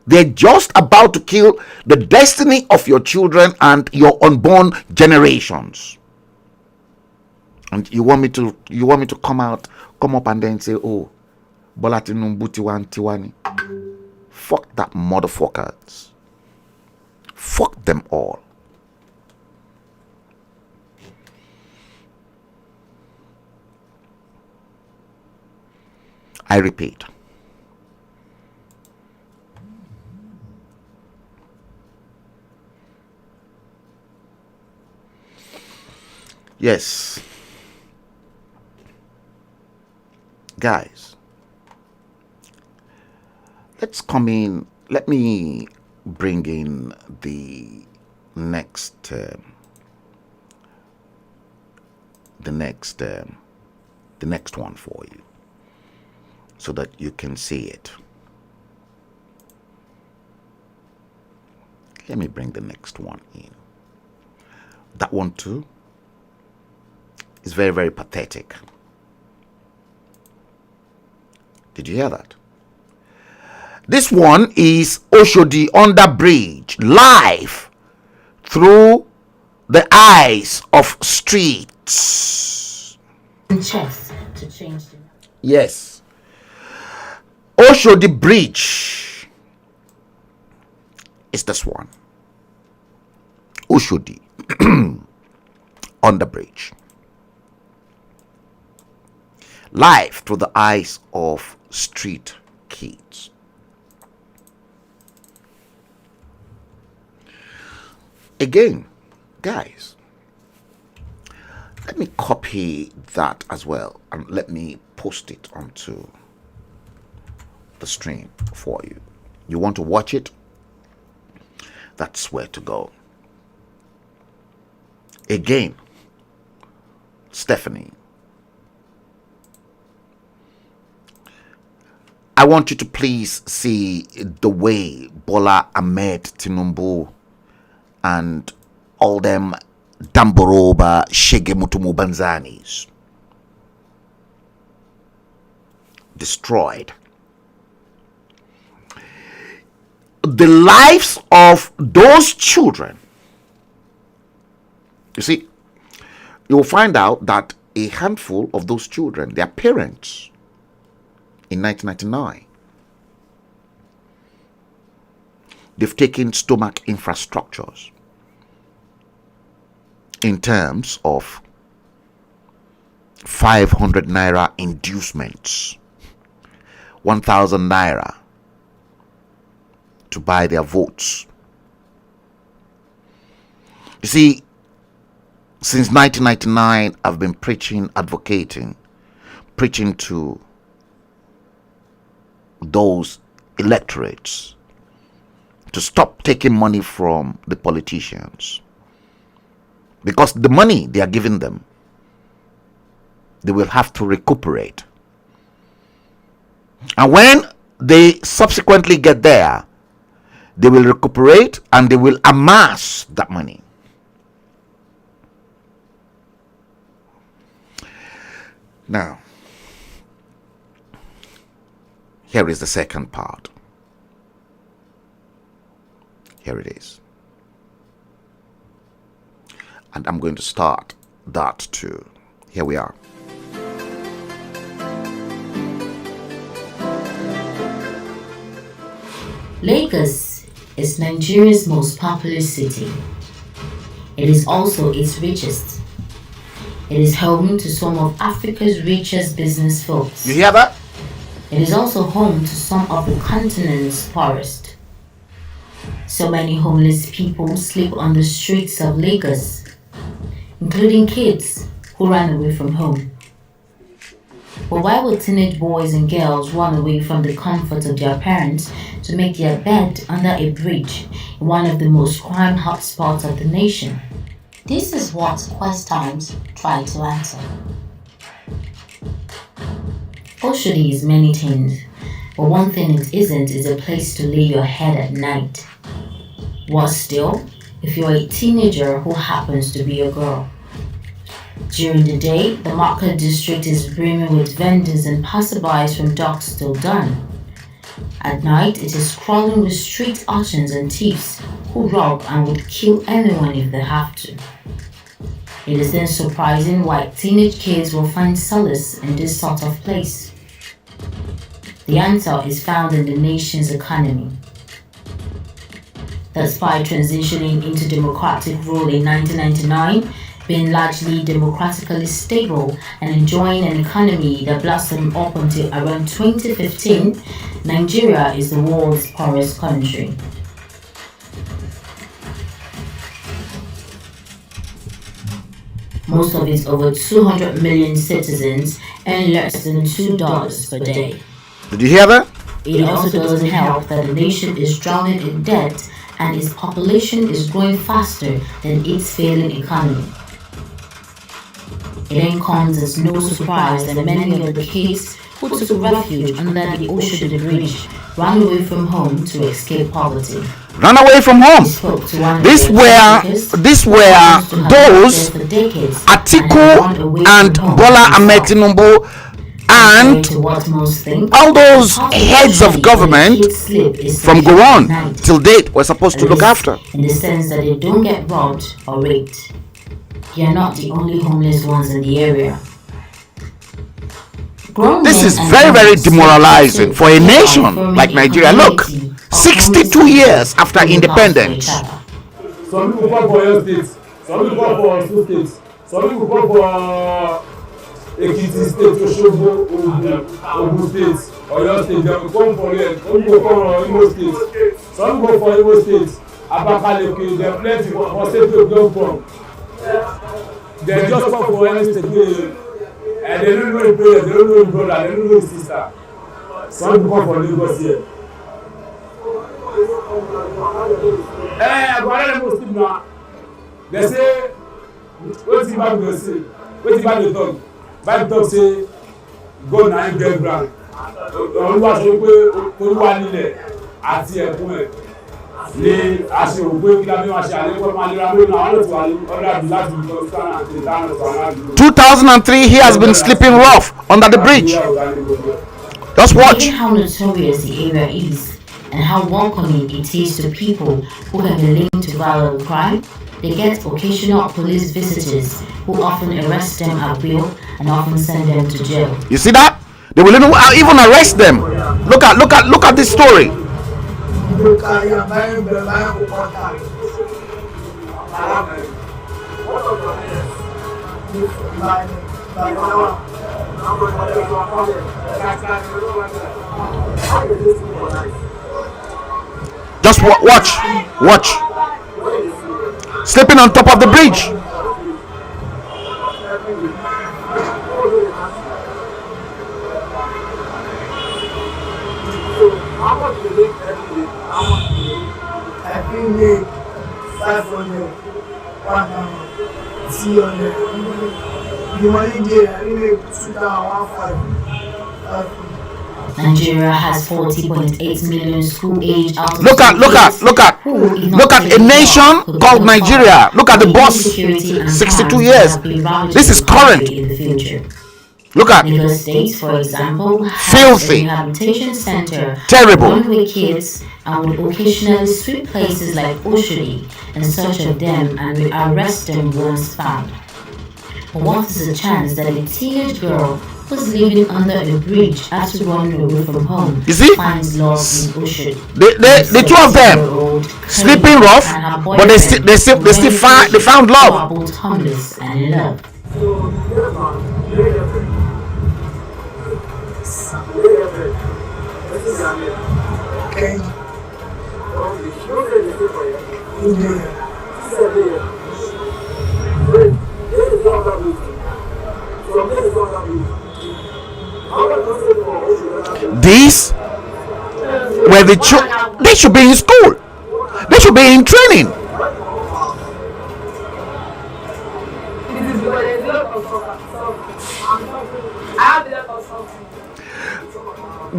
S1: They're just about to kill the destiny of your children and your unborn generations. And you want me to come up and then say, oh, Bola Tinubu Tiwani. Fuck that motherfuckers. Fuck them all. I repeat. Yes. Guys, let's come in. Let me bring in the next one for you so that you can see it. Let me bring the next one in. That one too is very, very pathetic. Did you hear that? This one is Oshodi under bridge, live through the eyes of streets.
S9: Chess to change the...
S1: Yes. Oshodi bridge is this one. Oshodi on the bridge, live through the eyes of street kids. Again, guys, Let me copy that as well and let me post it onto the stream for you. You want to watch it? That's where to go. Again, Stephanie, I want you to please see the way Bola Ahmed Tinubu and all them Damboroba Shegemutumu Banzanis destroyed the lives of those children. You see, you will find out that a handful of those children, their parents, in 1999, they've taken stomach infrastructures in terms of 500 naira inducements, 1,000 naira to buy their votes. You see, since 1999, I've been preaching to those electorates to stop taking money from the politicians, because the money they are giving them, they will have to recuperate. And when they subsequently get there, they will recuperate and they will amass that money. Now, here is the second part. Here it is. And I'm going to start that too. Here we are.
S9: Lagos is Nigeria's most populous city. It is also its richest. It is home to some of Africa's richest business folks.
S1: You hear that?
S9: It is also home to some of the continent's poorest. So many homeless people sleep on the streets of Lagos, including kids who ran away from home. But why would teenage boys and girls run away from the comfort of their parents to make their bed under a bridge in one of the most crime hotspots of the nation?
S10: This is what Quest Times tried to answer.
S9: Oshodi is many things, but one thing it isn't is a place to lay your head at night. Worse still, if you're a teenager who happens to be a girl. During the day, the market district is brimming with vendors and passerbys from dusk till dawn. At night, it is crawling with street urchins and thieves who rob and would kill anyone if they have to. It is then surprising why teenage kids will find solace in this sort of place. The answer is found in the nation's economy. Despite transitioning into democratic rule in 1999, being largely democratically stable and enjoying an economy that blossomed up until around 2015, Nigeria is the world's poorest country. Most of its over 200 million citizens earn less than $2 per day.
S1: Did you hear that?
S9: It also doesn't help that the nation is drowning in debt and its population is growing faster than its failing economy. It then comes as no surprise that many of the kids who took refuge under the Oshodi Bridge ran away from home to escape poverty.
S1: Run away from home. These were those Atiku and Bola Ahmed Tinubu and all those heads of government from Gowon till date were supposed to look after.
S9: In the sense that they don't get robbed or raped. You're not the only homeless ones in the area.
S1: This is very, very demoralizing for a nation like Nigeria. Look, 62 years after independence.
S11: Some people vote for your states, some people vote for Osun states, some people vote for Ekiti state, Osogbo, Ogun state, Oyo state. They will come for here. Some people come from Imo state, some go for Imo state, Abakaliki. There are plenty for state to go from. They just come for any state, and they don't know the parents, they don't know the brother, they don't know the sister. Some people come for Lagos here. But Muslim now, they say, what's the Bible say? What's the Bible talk? Bible talk say, God na him get ground. Olúwa sọ pé Olúwa nílẹ̀ àti ẹ̀kún ẹ̀ ní aṣọ òpé kí lábẹ́ máa ṣe àlékún máa lera lónìí àwọn ọ̀tún ọ̀dà bí láti ìjọ sánà àti ìdáná tó àwọn àdúgbò.
S1: 2003, he has been sleeping rough under the bridge. Just watch.
S9: See how notorious the area is and how welcoming it is to people who have been linked to violent crime. They get occasional police visitors who often arrest them at will and often send them to jail.
S1: You see that? They will even arrest them. Look at this story. Just watch. Sleeping on top of the bridge.
S12: Every day, 500, 100, 300. The money there, every day, 2,150.
S9: Nigeria has 40.8 million school-age out of
S1: Look at a nation called Nigeria. Look at the boss. 62 years. This is current.
S9: In the future.
S1: Look at
S9: Lagos State, for example, has
S1: filthy,
S9: a rehabilitation center,
S1: terrible,
S9: runaway kids, and would occasionally sweep places like Oshodi in search of them and will arrest them once found. But what is the chance that a teenage girl who's living under a bridge after running away from home finds love in Oshodi?
S1: The two of them sleeping rough, but they found love.
S9: Both harmless and in love.
S1: These were the children. They should be in school. They should be in training.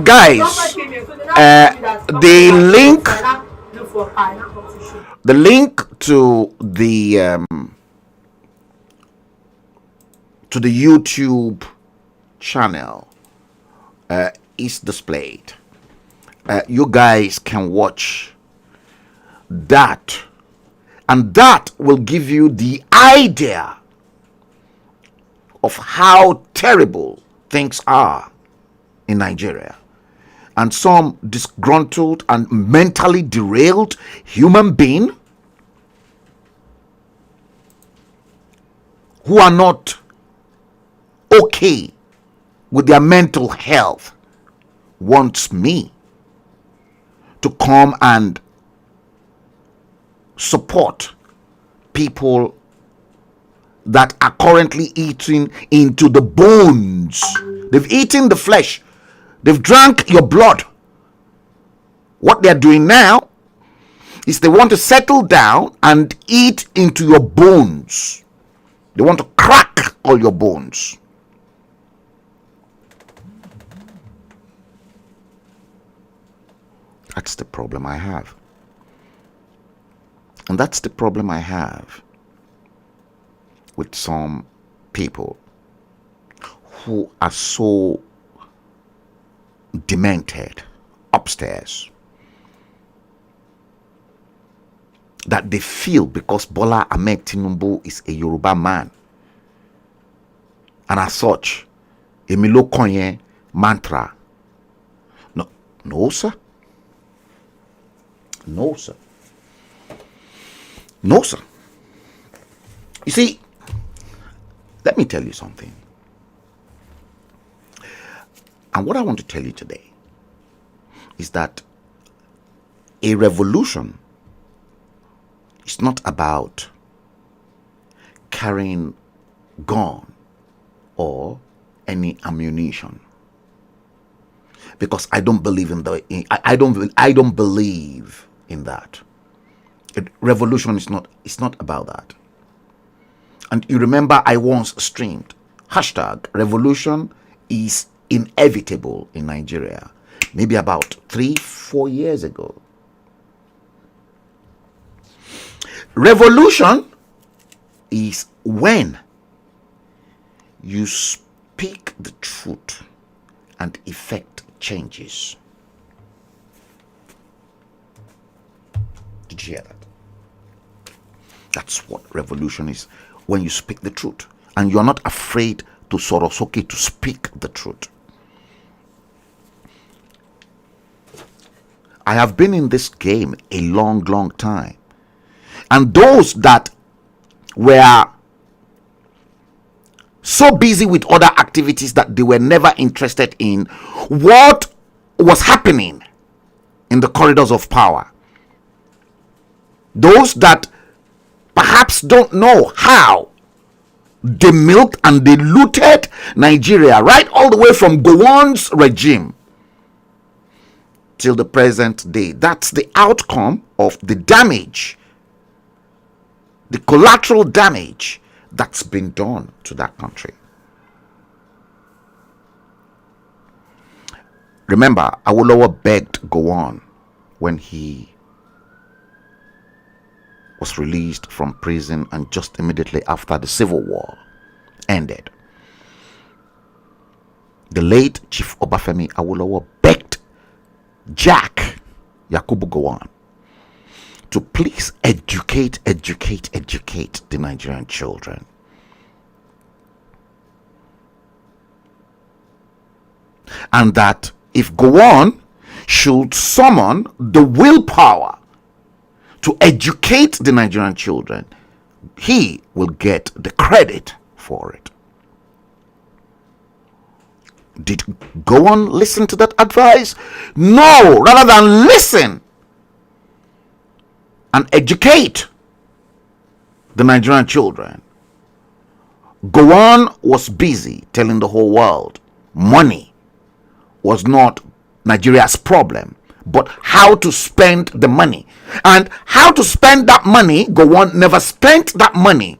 S1: Guys, the link to the YouTube channel is displayed. You guys can watch that, and that will give you the idea of how terrible things are in Nigeria. And some disgruntled and mentally derailed human being who are not okay with their mental health wants me to come and support people that are currently eating into the bones. They've eaten the flesh. They've drank your blood. What they're doing now is they want to settle down and eat into your bones. They want to crack all your bones. That's the problem I have. And that's the problem I have with some people who are so demented upstairs that they feel because Bola Ahmed Tinubu is a Yoruba man, and as such, Emilo Konye mantra. No, sir. No, sir. No, sir. You see, let me tell you something. And what I want to tell you today is that a revolution is not about carrying gun or any ammunition, because I don't believe in I don't believe in that. Revolution is not, it's not about that. And you remember I once streamed #revolution is inevitable in Nigeria, maybe about 3-4 years ago. Revolution is when you speak the truth and effect changes. Did you hear that? That's what revolution is. When you speak the truth and you're not afraid to sorosoke, to speak the truth. I have been in this game a long time, and those that were so busy with other activities that they were never interested in what was happening in the corridors of power, those that perhaps don't know how they milked and they looted Nigeria right all the way from Gowon's regime till the present day. That's the outcome of the damage, the collateral damage that's been done to that country. Remember, Awolowo begged Gowon when he was released from prison, and just immediately after the civil war ended, the late Chief Obafemi Awolowo begged Jack Yakubu Gowon to please educate the Nigerian children. And that if Gowon should summon the willpower to educate the Nigerian children, he will get the credit for it. Did Gowon listen to that advice? No, rather than listen and educate the Nigerian children, Gowon was busy telling the whole world money was not Nigeria's problem, but how to spend the money. And how to spend that money, Gowon never spent that money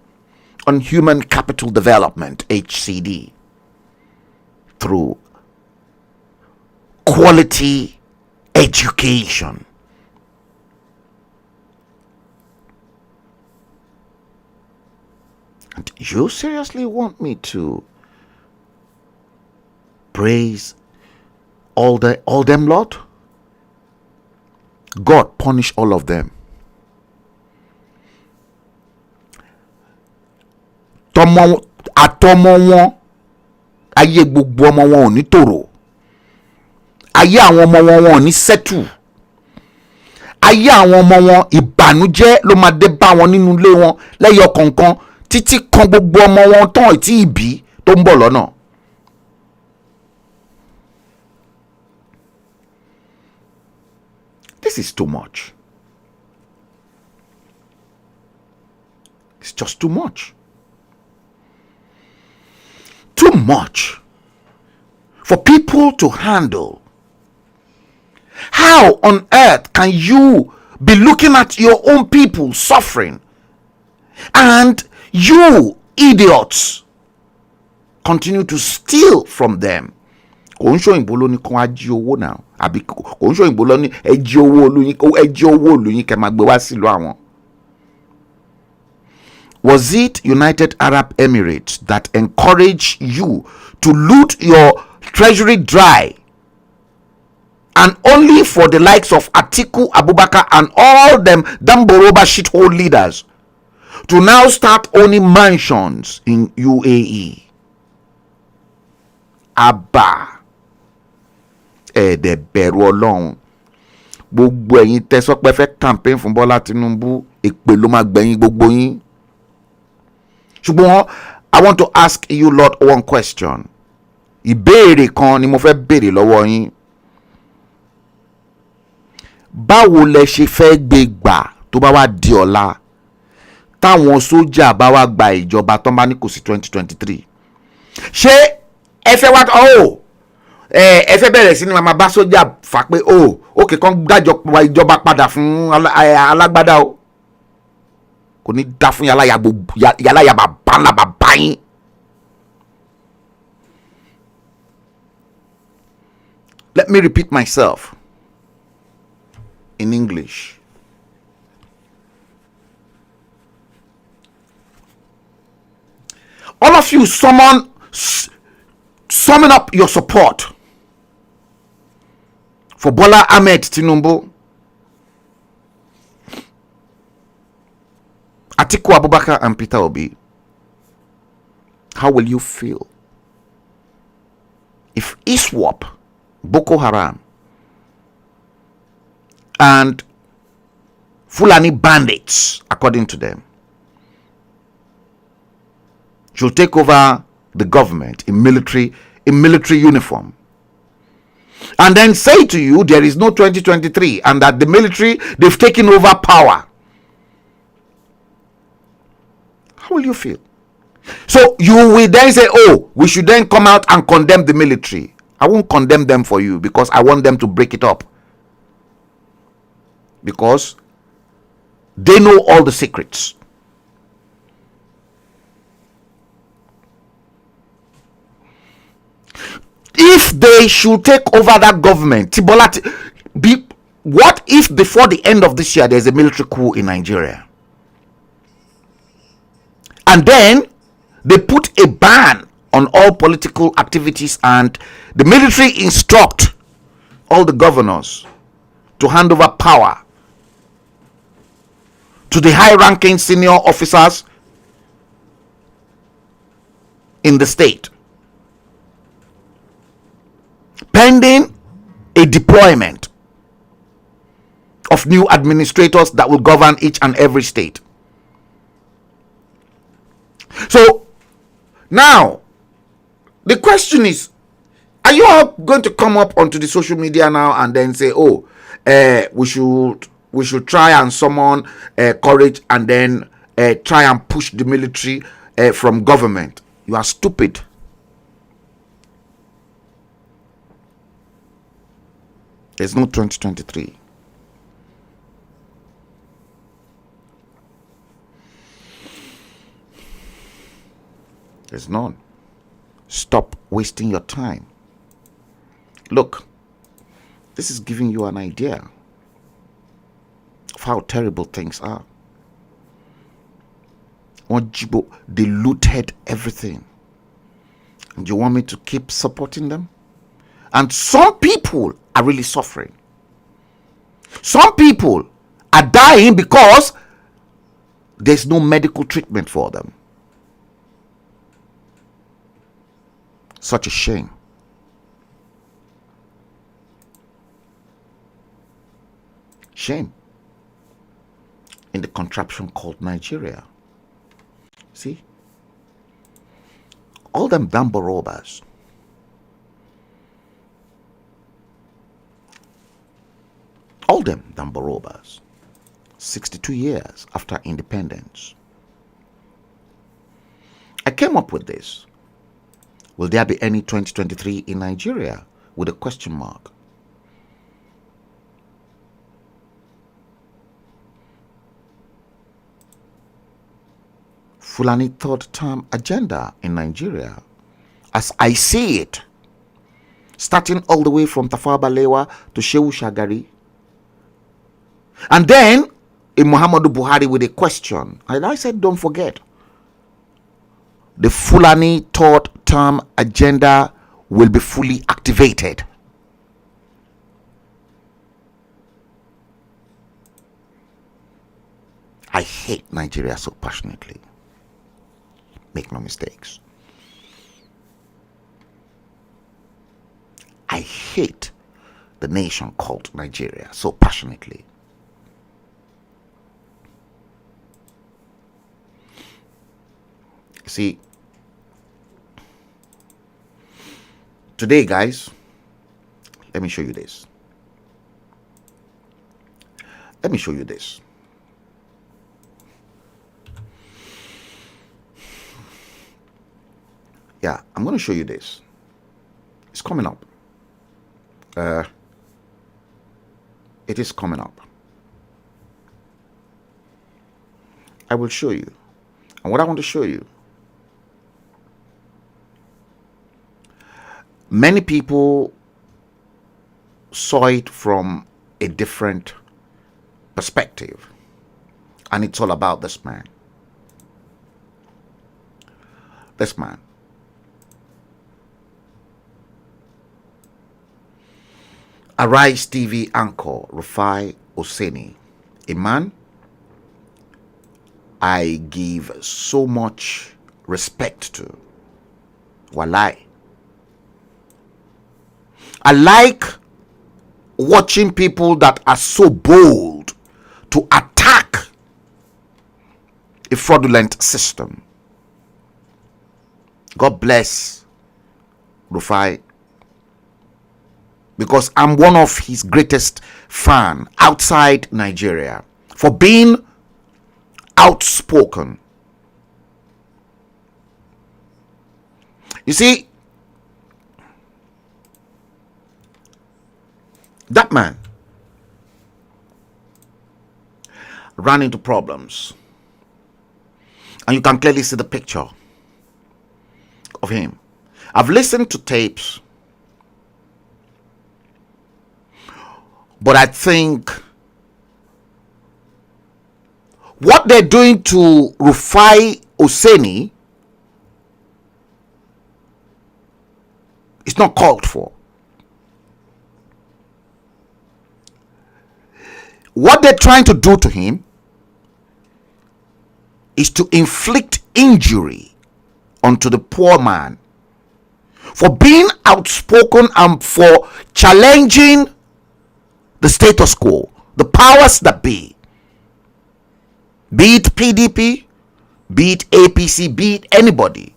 S1: on human capital development, HCD, through quality education. And you seriously want me to praise all them lot? God punish all of them. Àtọmọ wọn, ayé gbogbo ọmọ wọn ò ní tòrò. Ayé àwọn ọmọ wọn ò ní settle. Ayé àwọn ọmọ wọn ìbànújẹ́ ló máa dé bá wọn nínú ilé wọn lẹ́yọ kọ̀ọ̀kan títí kan gbogbo ọmọ wọn tán tí ìbí tó ń bọ̀ lọ́nà. This is too much. It's just too much. Too much for people to handle. How on earth can you be looking at your own people suffering and you idiots continue to steal from them? Kò ń ṣòyìnbó ló ní kó wá jí owó náà, àbí kò ń ṣòyìnbó ló ní ẹ jí owó olóyin kẹ́ máa gbé wá sílùú àwọn. Was it United Arab Emirates that encouraged you to loot your treasury dry, and only for the likes of Atiku Abubakar and all them Damboroba shithole leaders to now start owning mansions in UAE? Abba. Ẹ̀ẹ́dẹ̀ bẹ̀rù Ọlọ́run. Gbogbo ẹ̀yin tẹ́ sọ pé fẹ́ campaign fún Bọ́lá Tinubu, èpè ló máa gbẹ̀yìn gbogbo yín. Ṣùgbọ́n I want to ask you lot one question. Ìbéèrè kan ni mo fẹ́ béèrè lọ́wọ́ yín. Báwo lẹ ṣe fẹ́ gbé gbà tó bá wá di ọ̀la táwọn sójà bá wá gba ìjọba tó bá ní kò sí 2023 ṣé ẹ fẹ́ wá ẹ fẹ́ bẹ̀rẹ̀ sí ni màmá bá sójà fà pé òkè kan dájọ ìjọba padà fún alágbádá o kò ní dá fún yàláyà bàbá ńlá bàbá yín. Let me repeat myself in English. All of you, summon up your support for Bola Ahmed Tinubu, Atiku Abubakar, and Peter Obi. How will you feel if ISWAP, Boko Haram, and Fulani bandits, according to them, should take over the government in military uniform, and then say to you there is no 2023 and that the military, they've taken over power? How will you feel? So you will then say, we should then come out and condemn the military. I won't condemn them for you because I want them to break it up, because they know all the secrets. If they should take over that government, what if before the end of this year there's a military coup in Nigeria, and then they put a ban on all political activities and the military instruct all the governors to hand over power to the high-ranking senior officers in the state, pending a deployment of new administrators that will govern each and every state. So now the question is, are you all going to come up onto the social media now and then say, we should try and summon courage and then try and push the military from government? You are stupid. There's no 2023. There's none. Stop wasting your time. Look, this is giving you an idea of how terrible things are. They looted everything. And you want me to keep supporting them? And some people are really suffering. Some people are dying because there's no medical treatment for them. Such a shame. Shame in the contraption called Nigeria. See? All them Dambo robbers. All them Dambo robbers. 62 years after independence. I came up with this. Will there be any 2023 in Nigeria? With a question mark. Fulani third term agenda in Nigeria, as I see it, starting all the way from Tafawa Balewa to Shehu Shagari, and then in Muhammadu Buhari with a question. And I said, don't forget, the Fulani third term agenda will be fully activated. I hate Nigeria so passionately. Make no mistakes. I hate the nation called Nigeria so passionately. See, today, guys, let me show you this. Let me show you this. Yeah, I'm going to show you this. It's coming up. It is coming up. I will show you. And what I want to show you, many people saw it from a different perspective. And it's all about this man. This man. Arise TV anchor Rufai Oseni, a man I give so much respect to. Walai. I like watching people that are so bold to attack a fraudulent system. God bless Rufai, because I'm one of his greatest fan outside Nigeria for being outspoken. You see, that man ran into problems, and you can clearly see the picture of him. I've listened to tapes, but I think what they're doing to Rufai Oseni is not called for. What they're trying to do to him is to inflict injury onto the poor man for being outspoken and for challenging the status quo, the powers that be it PDP, be it APC, be it anybody.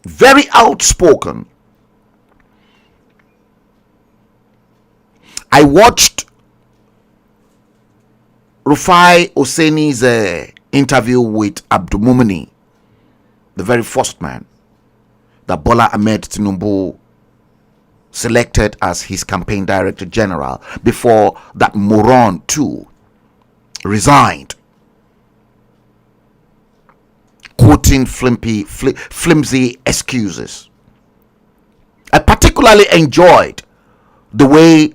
S1: Very outspoken. I watched Rufai Oseni's interview with Abdulmumini, the very first man that Bola Ahmed Tinubu selected as his campaign director general before that moron too resigned, quoting flimsy excuses. I particularly enjoyed the way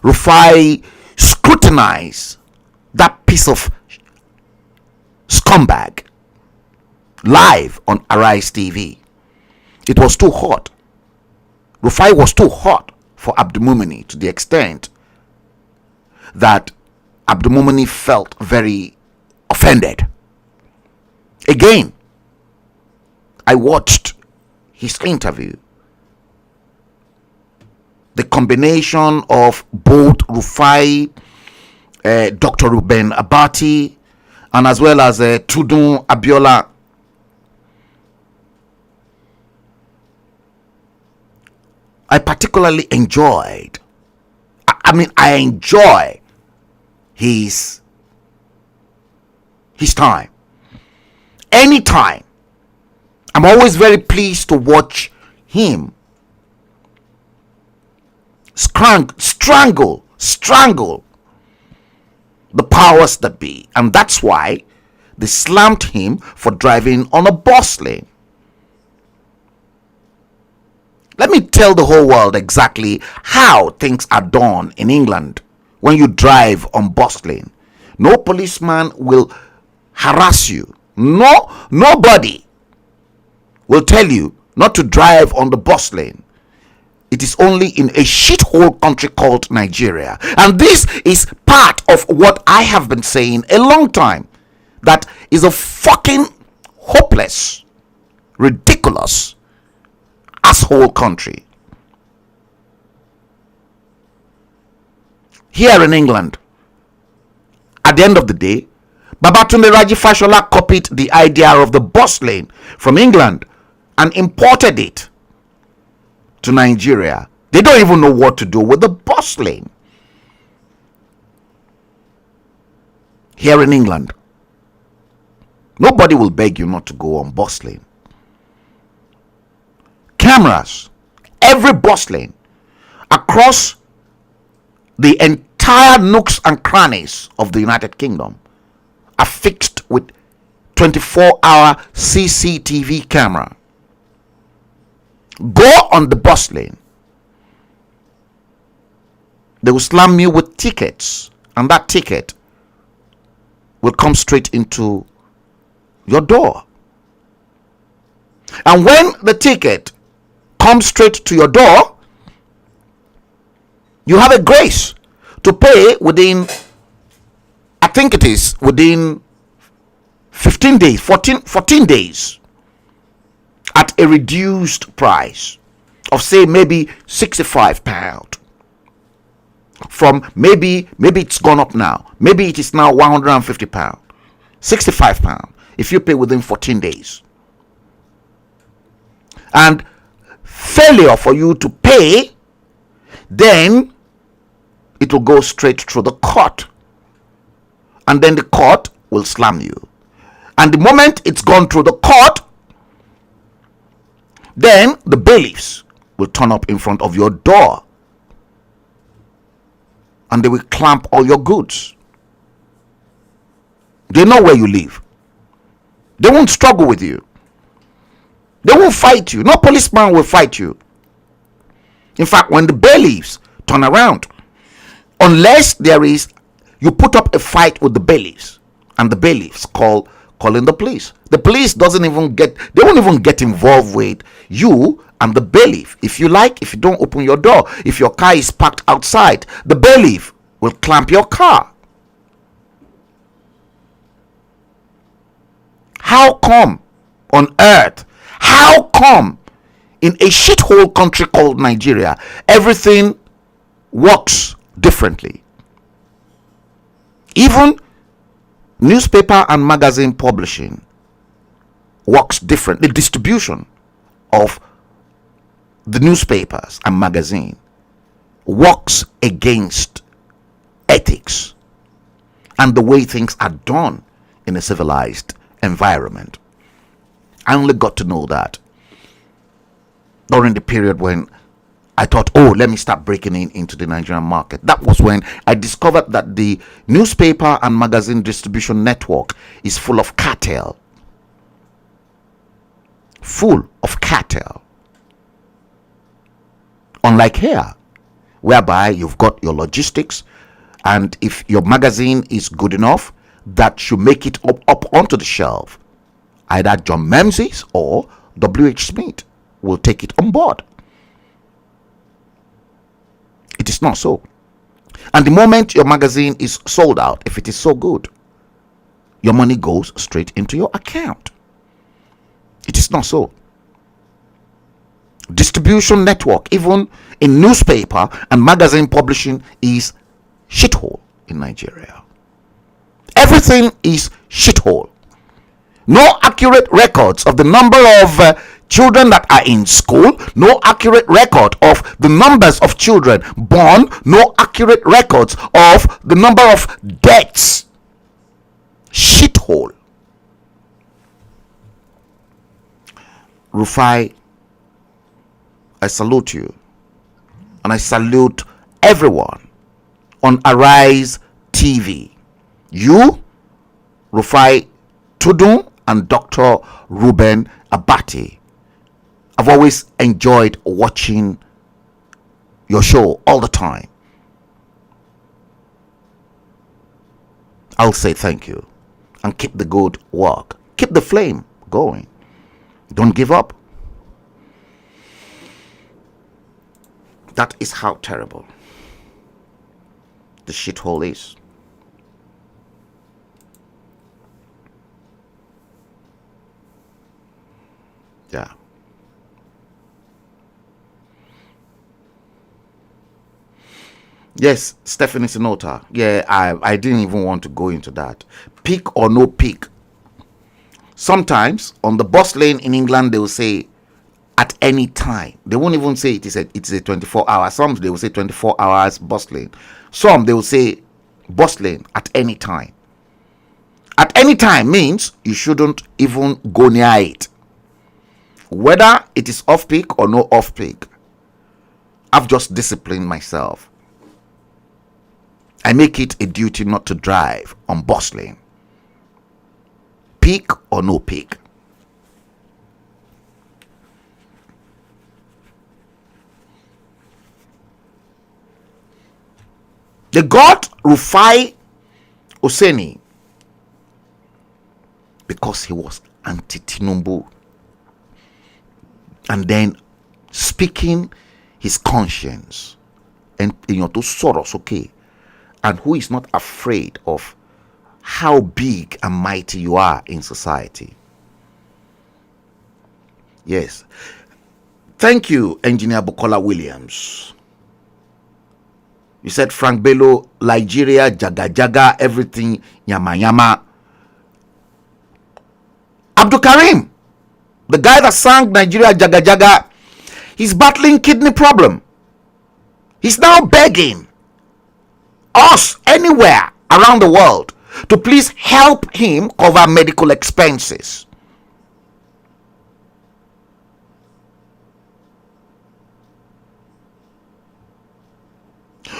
S1: Rufai scrutinized that piece of scumbag live on Arise TV. It was too hot. Rufai was too hot for Abdulmumini, to the extent that Abdulmumini felt very offended. Again, I watched his interview. The combination of both Rufai, Dr. Ruben Abati, and as well as Tudun Abiola. I particularly enjoyed. I enjoy his time. Anytime. I'm always very pleased to watch him strangle the powers that be. And that's why they slammed him for driving on a bus lane. Let me tell the whole world exactly how things are done in England when you drive on bus lane. No policeman will harass you. Nobody will tell you not to drive on the bus lane. It is only in a shithole country called Nigeria. And this is part of what I have been saying a long time. That is a fucking hopeless, ridiculous, asshole country. Here in England, at the end of the day, Babatunde Raji Fashola copied the idea of the bus lane from England and imported it to Nigeria. They don't even know what to do with the bus lane here in England. Nobody will beg you not to go on bus lane. Cameras, every bus lane across the entire nooks and crannies of the United Kingdom are fixed with 24-hour CCTV camera. Go on the bus lane. They will slam you with tickets, and that ticket will come straight into your door. And when the ticket comes straight to your door, you have a grace to pay within, I think it is within 15 days, 14 days, at a reduced price of, say, maybe £65. From maybe it's gone up now. Maybe it is now £150. £65 if you pay within 14 days. And failure for you to pay, then it will go straight through the court, and then the court will slam you. And the moment it's gone through the court, then the bailiffs will turn up in front of your door, and they will clamp all your goods. They know where you live. They won't struggle with you. They won't fight you. No policeman will fight you. In fact, when the bailiffs turn around, unless you put up a fight with the bailiffs, and the bailiffs calling the police. The police they won't even get involved with you and the bailiff. If you don't open your door, if your car is parked outside, the bailiff will clamp your car. How come on earth? How come in a shithole country called Nigeria, everything works differently? Even newspaper and magazine publishing works different. The distribution of the newspapers and magazine works against ethics and the way things are done in a civilized environment. I only got to know that during the period when I thought, let me start breaking into the Nigerian market. That was when I discovered that the newspaper and magazine distribution network is full of cartel. Full of cartel. Unlike here, whereby you've got your logistics, and if your magazine is good enough, that should make it up onto the shelf. Either John Memsey's or W.H. Smith will take it on board. It is not so. And the moment your magazine is sold out, if it is so good, your money goes straight into your account. It is not so. Distribution network, even in newspaper and magazine publishing, is shithole in Nigeria. Everything is shithole. No accurate records of the number of children that are in school, no accurate record of the numbers of children born, no accurate records of the number of deaths. Shithole. Rufai, I salute you, and I salute everyone on Arise TV. You, Rufai Tudun, and Dr. Ruben Abati. I've always enjoyed watching your show all the time. I'll say thank you, and keep the good work. Keep the flame going. Don't give up. That is how terrible the shithole is. Yeah. Yes, Stephanie Sinota. Yeah, I didn't even want to go into that. Peak or no peak. Sometimes on the bus lane in England, they will say at any time. They won't even say it is a 24-hour. Some they will say 24 hours bus lane. Some they will say bus lane at any time. at any time means you shouldn't even go near it. Whether it is off peak or no off peak, I've just disciplined myself. I make it a duty not to drive on bus lane, peak or no peak. They got Rufai Oseni because he was anti-Tinubu, and then speaking his conscience, and to Soros, okay, and who is not afraid of how big and mighty you are in society. Yes, thank you, Engineer Bukola Williams. You said Frank Bello, Nigeria, jaga jaga, everything, yama yama. Abdul Karim, the guy that sang Nigeria, jaga jaga, he's battling kidney problem. He's now begging us anywhere around the world to please help him cover medical expenses.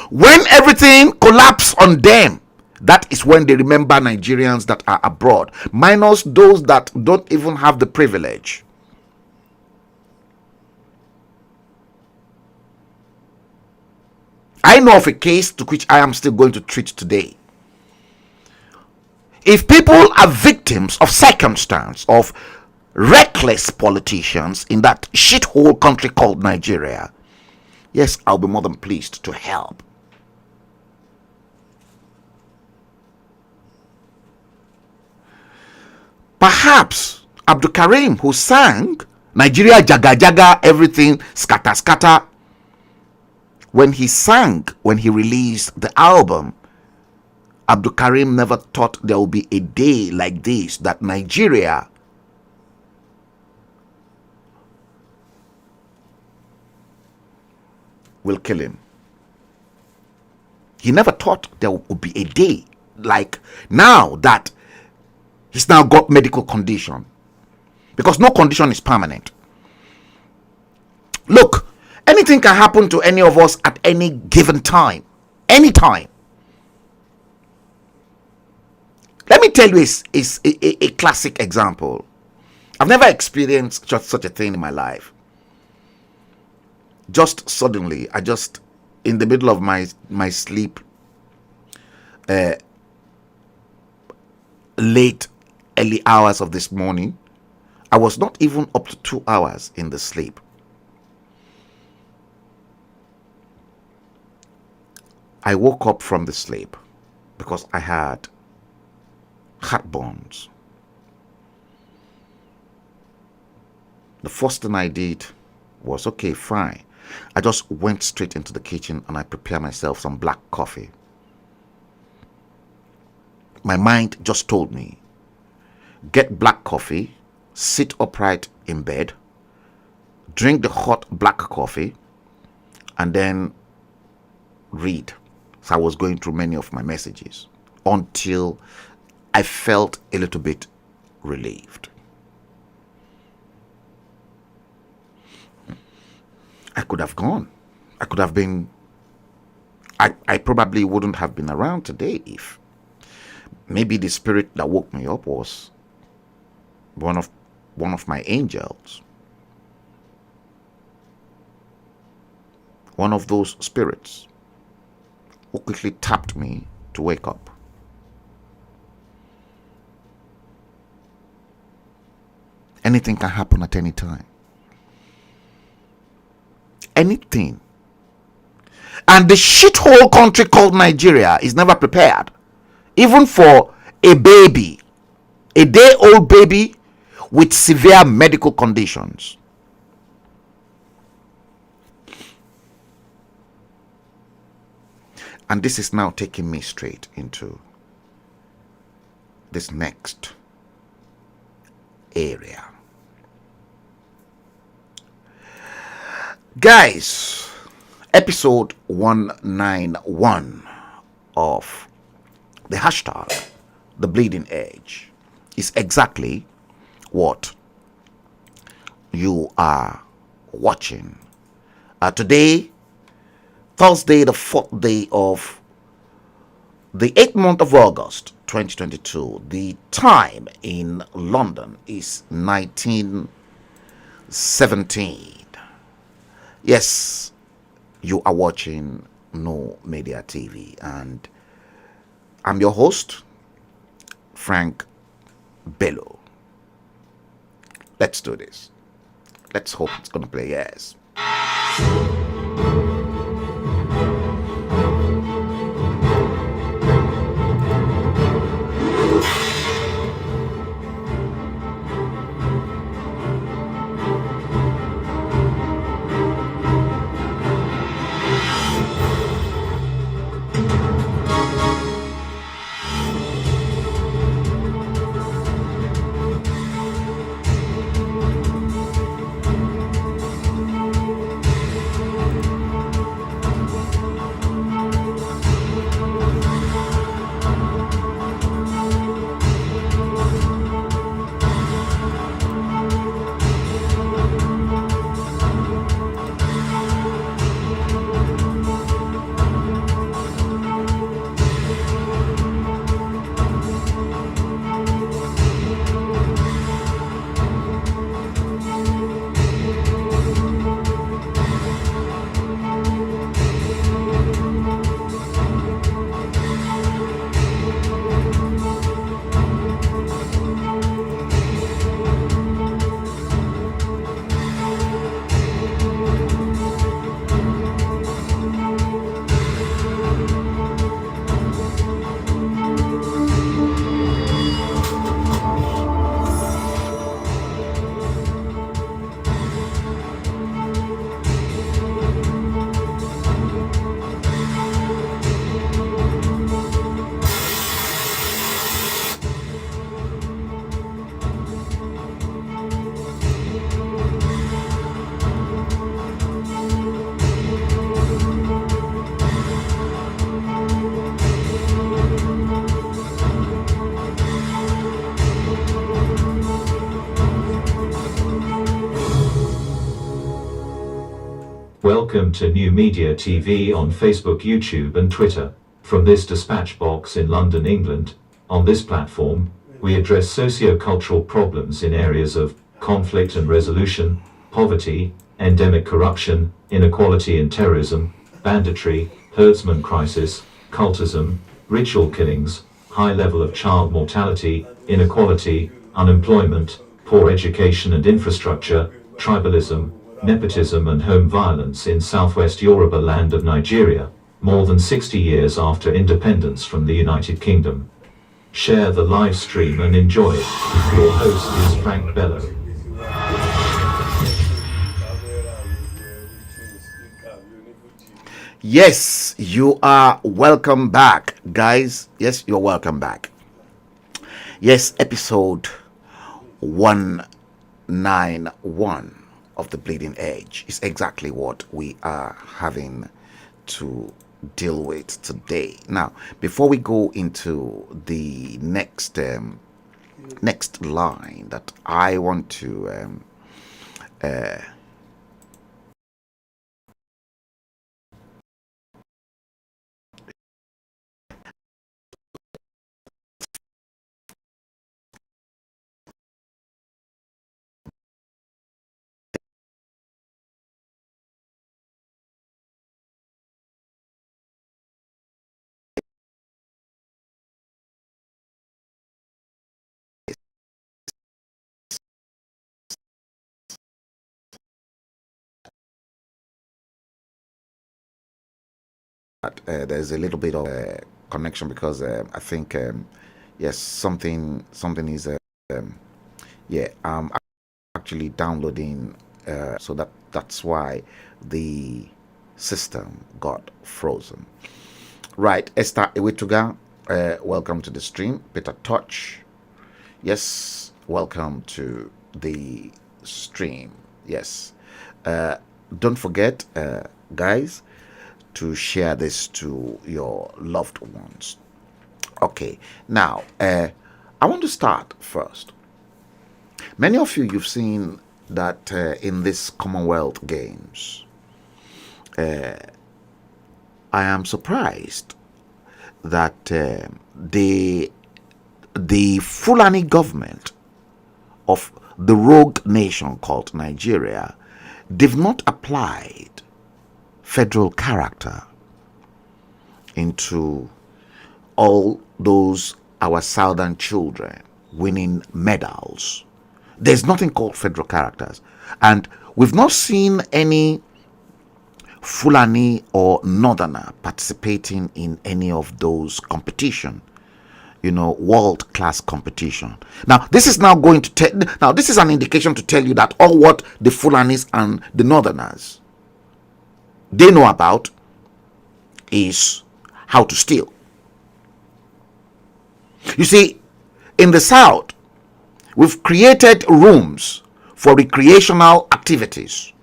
S1: When everything collapses on them, that is when they remember Nigerians that are abroad, minus those that don't even have the privilege. I know of a case to which I am still going to treat today. If people are victims of circumstance, of reckless politicians in that shithole country called Nigeria, yes, I'll be more than pleased to help. Perhaps Abdul Karim, who sang Nigeria jaga jaga, everything scatter scatter, when he released the album, Abdul Karim never thought there would be a day like this that Nigeria will kill him. He never thought there would be a day like now that he's now got medical condition, because no condition is permanent. Look, anything can happen to any of us at any given time, anytime. Let me tell you a classic example. I've never experienced just such a thing in my life. Just suddenly, in the middle of my sleep, late early hours of this morning, I was not even up to 2 hours in the sleep. I woke up from the sleep because I had heartburns. The first thing I did was, okay, fine. I just went straight into the kitchen and I prepared myself some black coffee. My mind just told me, get black coffee, sit upright in bed, drink the hot black coffee, and then read. So I was going through many of my messages until I felt a little bit relieved. I could have gone. I could have been. I probably wouldn't have been around today if maybe the spirit that woke me up was one of my angels. One of those spirits who quickly tapped me to wake up. Anything can happen at any time. Anything. And the shithole country called Nigeria is never prepared, even for a baby, a day-old baby with severe medical conditions. And this is now taking me straight into this next area. Guys, episode 191 of the hashtag the bleeding edge is exactly what you are watching. Today, Thursday, the 4th day of the 8th month of August 2022, the time in London is 1917. Yes, you are watching NuMediaTV, and I'm your host, Frank Bello. Let's do this. Let's hope it's gonna play. Yes.
S13: Welcome to NuMediaTV on Facebook, YouTube and Twitter. From this dispatch box in London, England, on this platform, we address socio-cultural problems in areas of conflict and resolution, poverty, endemic corruption, inequality and terrorism, banditry, herdsmen crisis, cultism, ritual killings, high level of child mortality, inequality, unemployment, poor education and infrastructure, tribalism, nepotism and home violence in southwest Yoruba land of Nigeria, more than 60 years after independence from the United Kingdom. Share the live stream and enjoy it. Your host is Frank Bello.
S1: Yes, you are welcome back, guys. Yes, you're welcome back. Yes, episode 191 of the bleeding edge is exactly what we are having to deal with today. Now, before we go into the next line that I want to there's a little bit of connection because I think yes, something is yeah, actually downloading, so that's why the system got frozen. Right, Esther Iwetuga, welcome to the stream. Peter Touch, yes, welcome to the stream. Yes, don't forget, guys, to share this to your loved ones. Okay, now I want to start first. Many of you've seen that in this Commonwealth Games, I am surprised that the Fulani government of the rogue nation called Nigeria, they've not applied federal character into all those our southern children winning medals. There's nothing called federal characters, and we've not seen any Fulani or Northerner participating in any of those competition, world-class competition. Now this is now going to now this is an indication to tell you that all what the Fulanis and the Northerners they know about is how to steal. You see, in the South, we've created rooms for recreational activities,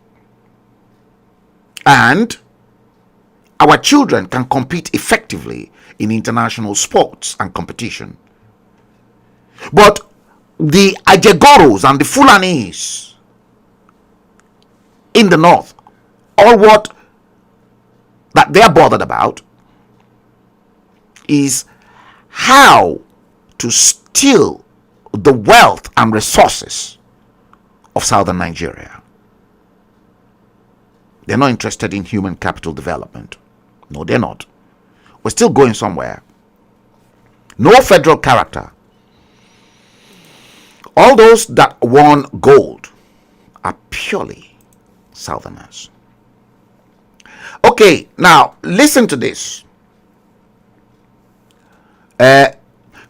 S1: and our children can compete effectively in international sports and competition. But the Ajegoros and the Fulanis in the north, all what that they're bothered about is how to steal the wealth and resources of southern Nigeria. They're not interested in human capital development. No, they're not. We're still going somewhere. No federal character. All those that won gold are purely southerners. Okay, now listen to this.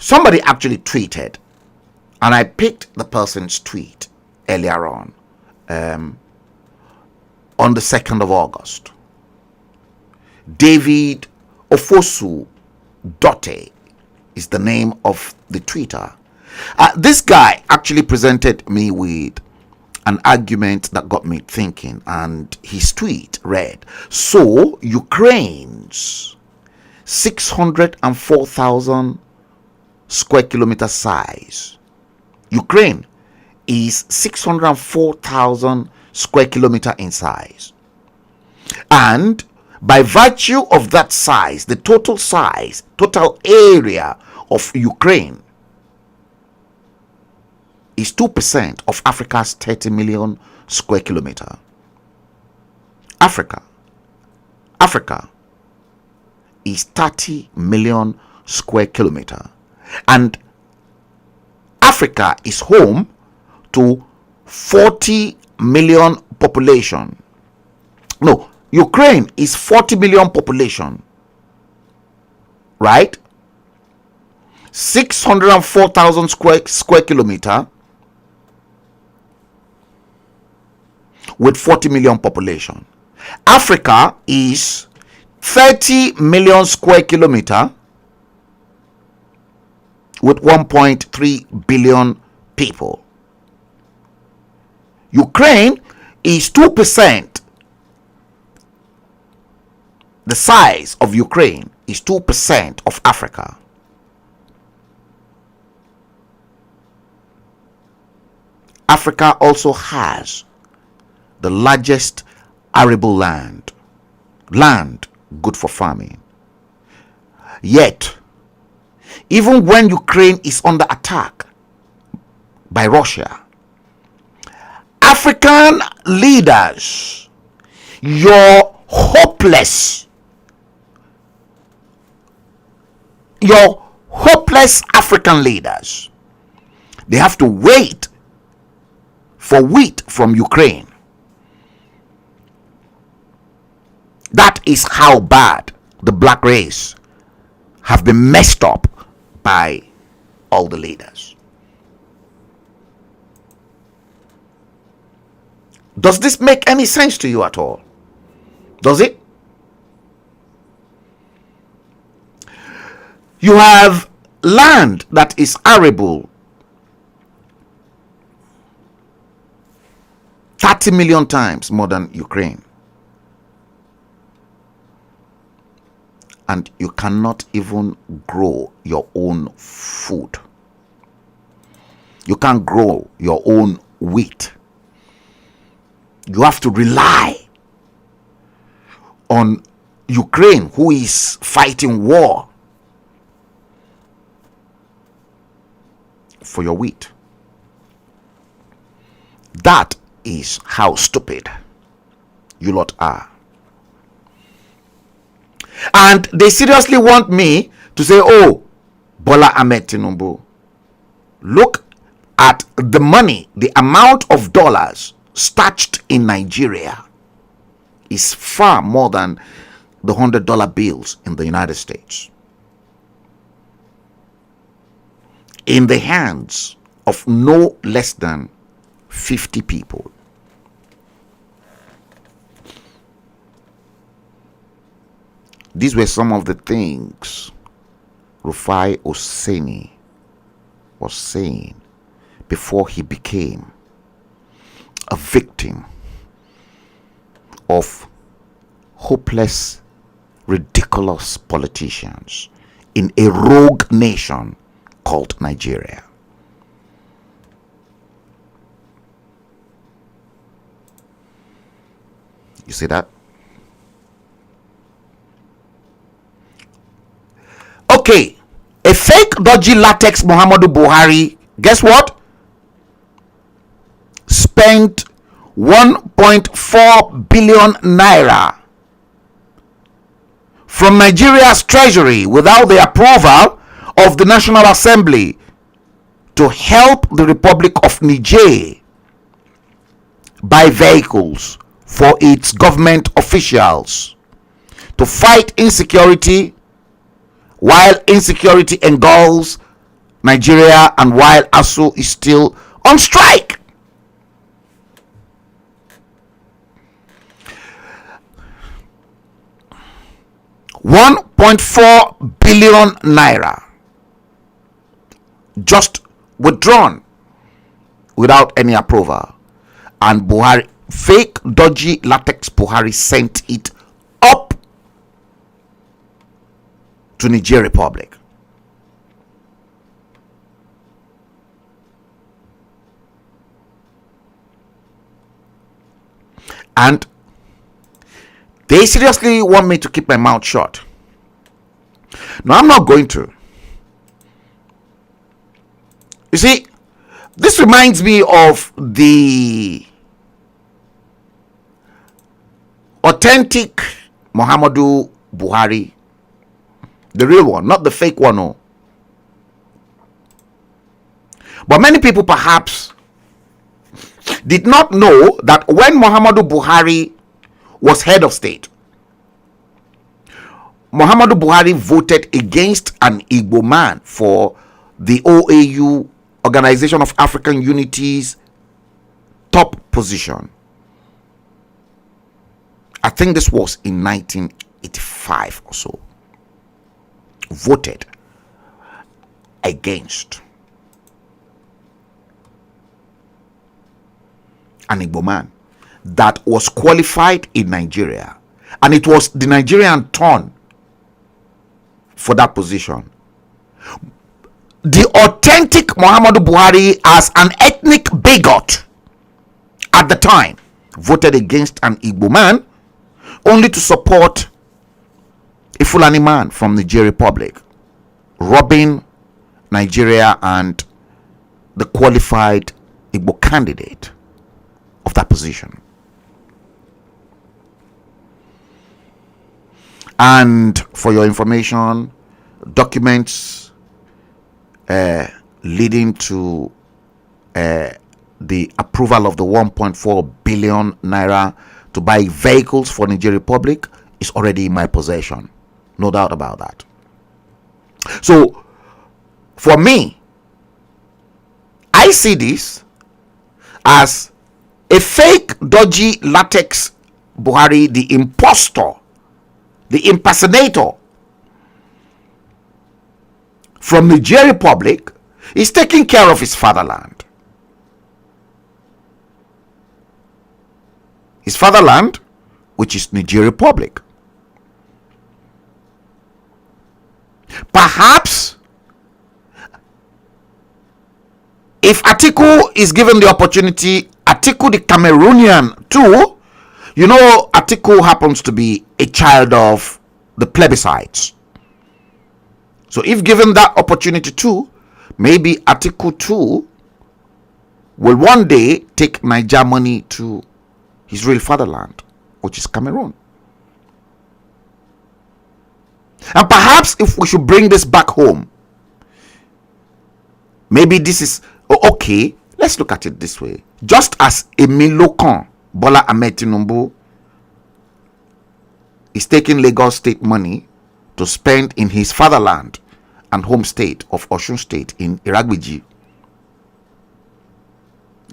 S1: Somebody actually tweeted, and I picked the person's tweet earlier on the 2nd of August. David Ofosu Dote is the name of the tweeter. This guy actually presented me with an argument that got me thinking, and his tweet read, so Ukraine's 604,000 square kilometer size. Ukraine is 604,000 square kilometer in size. And by virtue of that size, the total area of Ukraine is 2% of Africa's 30 million square kilometer. Africa is 30 million square kilometer, and Africa is home to 40 million population. No, Ukraine is 40 million population, right? 604,000 square kilometer with 40 million population. Africa is 30 million square kilometer with 1.3 billion people. Ukraine is 2%. The size of Ukraine is 2% of Africa. Africa also has the largest arable land good for farming. Yet, even when Ukraine is under attack by Russia, African leaders, your hopeless African leaders, they have to wait for wheat from Ukraine. That is how bad the black race have been messed up by all the leaders. Does this make any sense to you at all? Does it? You have land that is arable 30 million times more than Ukraine. and you cannot even grow your own food. You can't grow your own wheat. You have to rely on Ukraine, who is fighting war, for your wheat. That is how stupid you lot are. And they seriously want me to say, oh, Bola Ahmed Tinubu, look at the money, the amount of dollars stashed in Nigeria is far more than the $100 bills in the United States. In the hands of no less than 50 people. These were some of the things Rufai Oseni was saying before he became a victim of hopeless, ridiculous politicians in a rogue nation called Nigeria. You see that? Okay, a fake dodgy latex Muhammadu Buhari, guess what? Spent 1.4 billion naira from Nigeria's treasury without the approval of the National Assembly to help the Republic of Niger buy vehicles for its government officials to fight insecurity, while insecurity engulfs Nigeria and while ASU is still on strike. $1.4 billion naira just withdrawn without any approval, and Buhari, fake dodgy latex Buhari, sent it up to Niger Republic. And they seriously want me to keep my mouth shut. No, I'm not going to. You see, this reminds me of the authentic Muhammadu Buhari, the real one, not the fake one. No. But many people perhaps did not know that when Muhammadu Buhari was head of state, Muhammadu Buhari voted against an Igbo man for the OAU, Organization of African Unity's top position. I think this was in 1985 or so. Voted against an Igbo man that was qualified in Nigeria, and it was the Nigerian turn for that position. The authentic Muhammadu Buhari, as an ethnic bigot at the time, voted against an Igbo man only to support a Fulani man from the Niger Republic, robbing Nigeria and the qualified Igbo candidate of that position. And for your information, documents leading to the approval of the 1.4 billion naira to buy vehicles for Niger Republic is already in my possession. No doubt about that. So, for me, I see this as a fake, dodgy latex Buhari, the impostor, the impersonator from Niger Republic, is taking care of his fatherland. His fatherland, which is Niger Republic. Perhaps if Atiku is given the opportunity, Atiku the Cameroonian too, you know, Atiku happens to be a child of the plebiscites. So if given that opportunity too, maybe Atiku too will one day take Niger money to his real fatherland, which is Cameroon. And perhaps if we should bring this back home, maybe this is okay. Let's look at it this way. Just as Emilokan Bola Ahmed Tinubu is taking Lagos state money to spend in his fatherland and home state of Osun State in Iragbiji.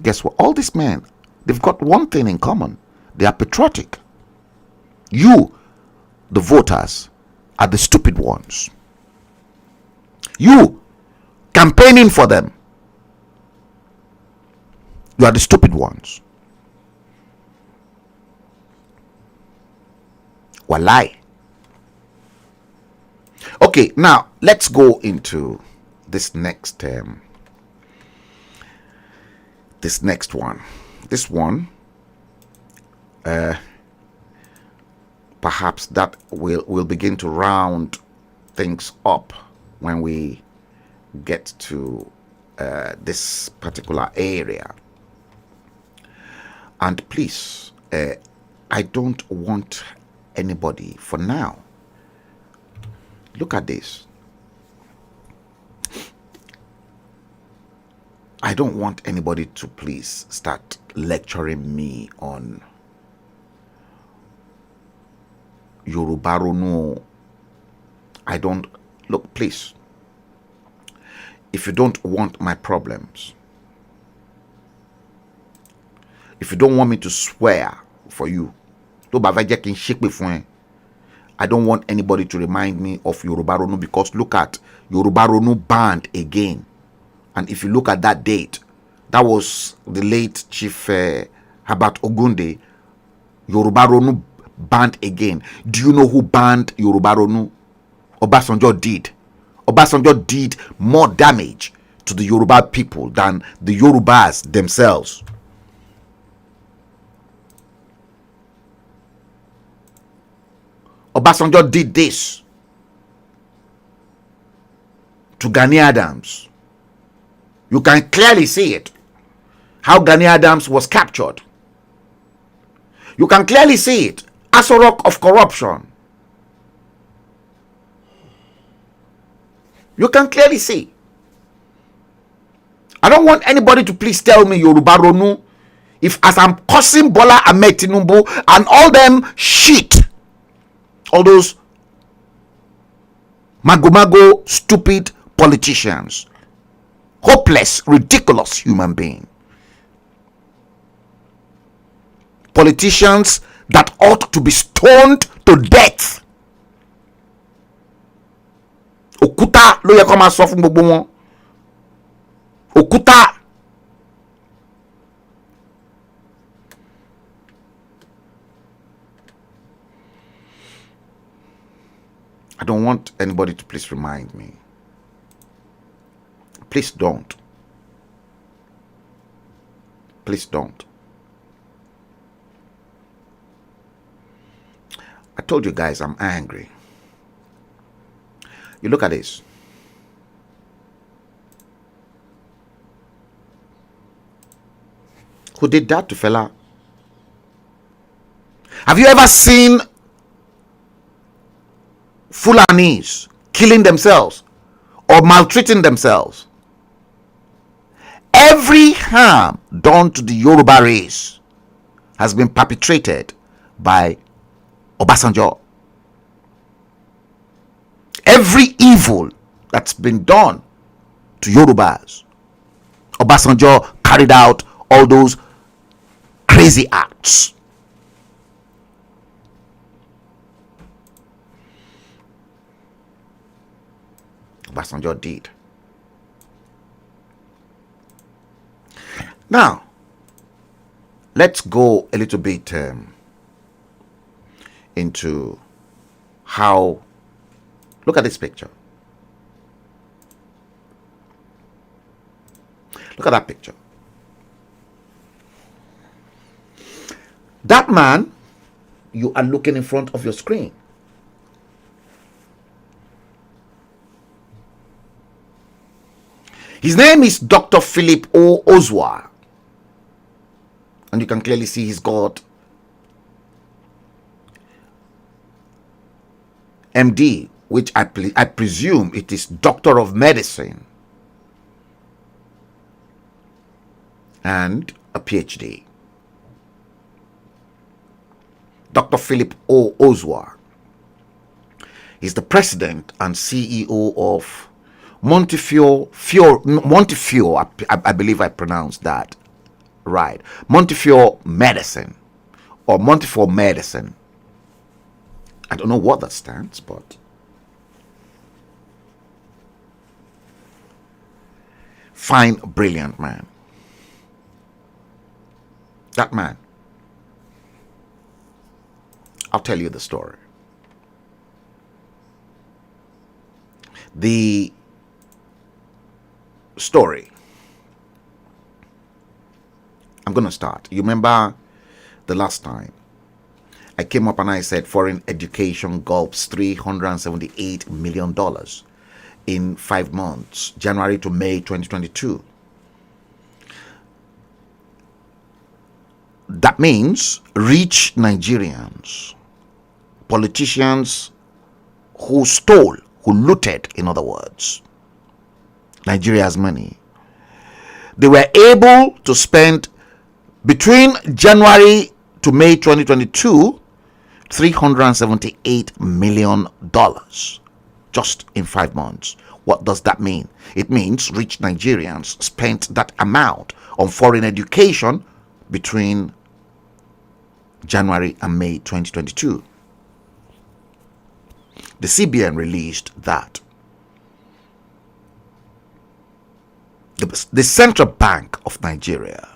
S1: Guess what? All these men, they've got one thing in common. They are patriotic. You, the voters, are the stupid ones. You, campaigning for them, you are the stupid ones. Walai. Okay, now let's go into this next one. This one, perhaps that will begin to round things up when we get to this particular area. And please, I don't want anybody for now. Look at this. I don't want anybody to please start lecturing me on Yoruba Ronu. I don't. Look, please. If you don't want my problems, if you don't want me to swear for you, I don't want anybody to remind me of Yoruba Ronu, because look at Yoruba Ronu banned again. And if you look at that date, that was the late Chief Herbert Ogunde. Yoruba Ronu banned again. Do you know who banned Yoruba Ronu? Obasanjo did. Obasanjo did more damage to the Yoruba people than the Yorubas themselves. Obasanjo did this to Gani Adams. You can clearly see it, how Gani Adams was captured. You can clearly see it as a rock of corruption. You can clearly see. I don't want anybody to please tell me Yoruba Ronu if as I'm cursing Bola Ahmed Tinubu and all them shit, all those mago stupid politicians, hopeless, ridiculous human being, politicians that ought to be stoned to death. Òkúta ló yẹ kó máa sọ fún gbogbo wọn. Òkúta. I don't want anybody to please remind me. Please don't. Please don't. I told you guys I'm angry. You look at this. Who did that to fella? Have you ever seen Fulanis killing themselves or maltreating themselves? Every harm done to the Yoruba race has been perpetrated by Obasanjo. Every evil that's been done to Yorubas, Obasanjo carried out all those crazy acts. Obasanjo did. Now, let's go a little bit into how, look at this picture. Look at that picture. That man you are looking in front of your screen. His name is Dr. Philip O. Ozwa. And you can clearly see he's got MD, which I presume it is Doctor of Medicine, and a PhD. Dr. Philip O. Ozwa is the president and CEO of Montefiore, I believe I pronounced that right. Montefiore Medicine, or Montefiore Medicine. I don't know what that stands, but fine, brilliant man. That man. I'll tell you the story. The story. I'm going to start. You remember the last time I came up and I said foreign education gulps $378 million in 5 months, January to May 2022. That means rich Nigerians, politicians who stole, who looted, in other words, Nigeria's money, they were able to spend between January to May 2022 $378 million just in 5 months. What does that mean? It means rich Nigerians spent that amount on foreign education between January and May 2022. The CBN released that. The Central Bank of Nigeria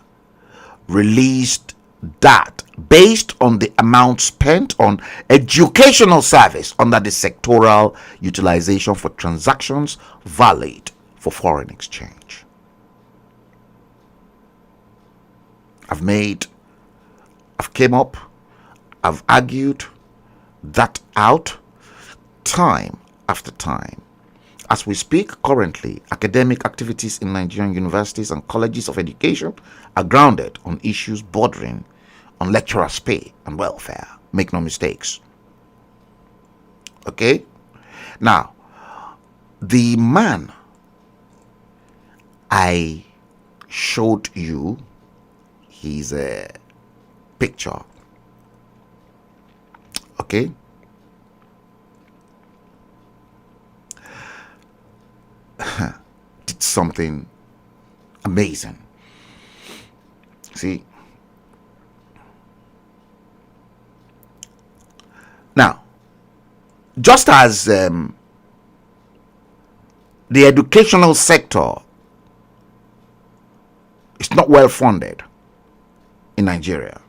S1: released that based on the amount spent on educational service under the sectoral utilization for transactions valid for foreign exchange. I've came up, I've argued that out time after time. As we speak currently, academic activities in Nigerian universities and colleges of education are grounded on issues bordering on lecturers' pay and welfare. Make no mistakes. Okay? Now, the man I showed you, his picture. Okay? Did something amazing. See? Now, just as the educational sector is not well funded in Nigeria,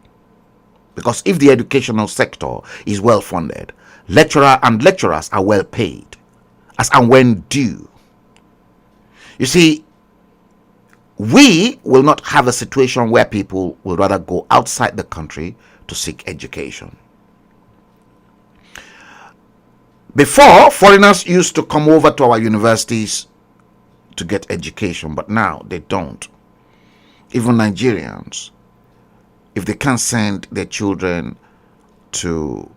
S1: because if the educational sector is well funded, lecturers are well paid, as and when due. You see, we will not have a situation where people will rather go outside the country to seek education. Before, foreigners used to come over to our universities to get education, but now they don't. Even Nigerians, if they can't send their children to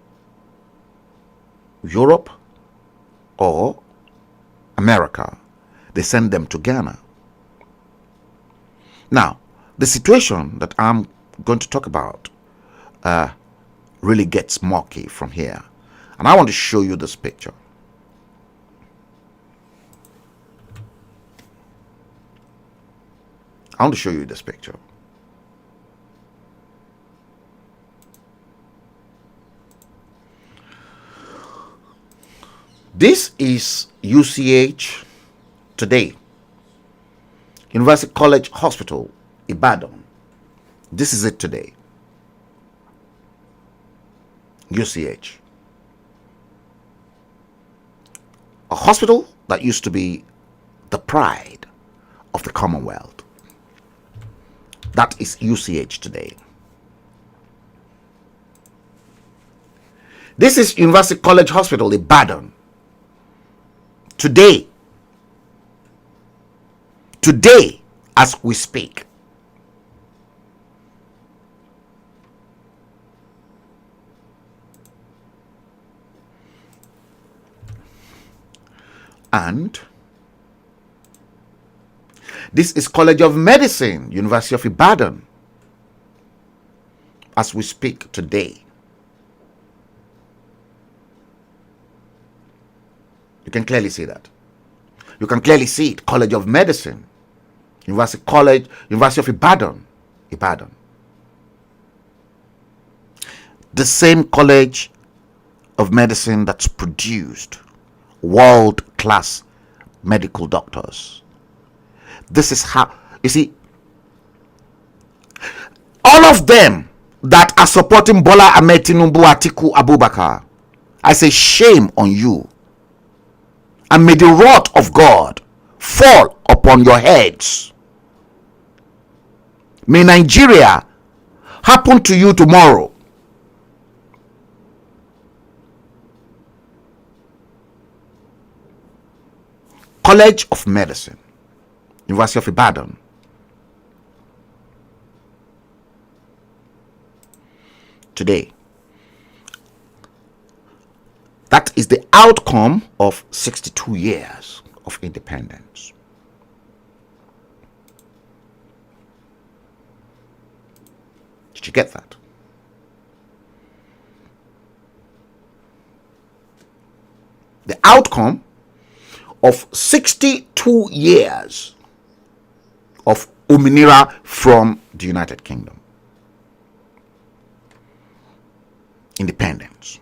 S1: Europe or America, they send them to Ghana. Now, the situation that I'm going to talk about really gets murky from here. And I want to show you this picture. I want to show you this picture. This is UCH today. University College Hospital, Ibadan. This is it today. UCH. A hospital that used to be the pride of the Commonwealth. That is UCH today. This is University College Hospital, Ibadan. Today, as we speak. And this is College of Medicine, University of Ibadan, as we speak today. You can clearly see that. You can clearly see it. College of Medicine, University of Ibadan. The same College of Medicine that's produced world-class medical doctors. This is how, you see, all of them that are supporting Bola Ahmed Tinubu, Atiku Abubakar, I say shame on you. And may the wrath of God fall upon your heads. May Nigeria happen to you tomorrow. College of Medicine, University of Ibadan. Today, that is the outcome of 62 years of independence. Did you get that? The outcome of 62 years of Ominira from the United Kingdom. Independence.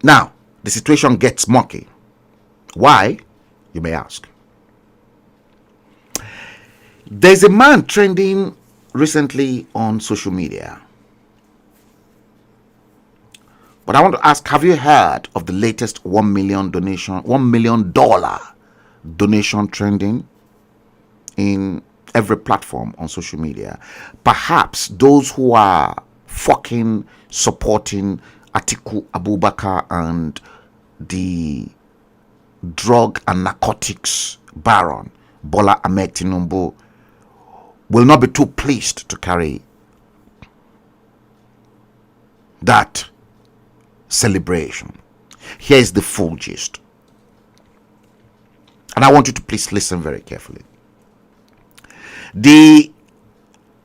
S1: Now, the situation gets murky. Why, you may ask? There's a man trending recently on social media. But I want to ask, have you heard of the latest $1 million donation trending in every platform on social media? Perhaps those who are fucking supporting Atiku Abubakar and the drug and narcotics baron Bola Ahmed Tinubu will not be too pleased to carry that celebration. Here is the full gist, and I want you to please listen very carefully. The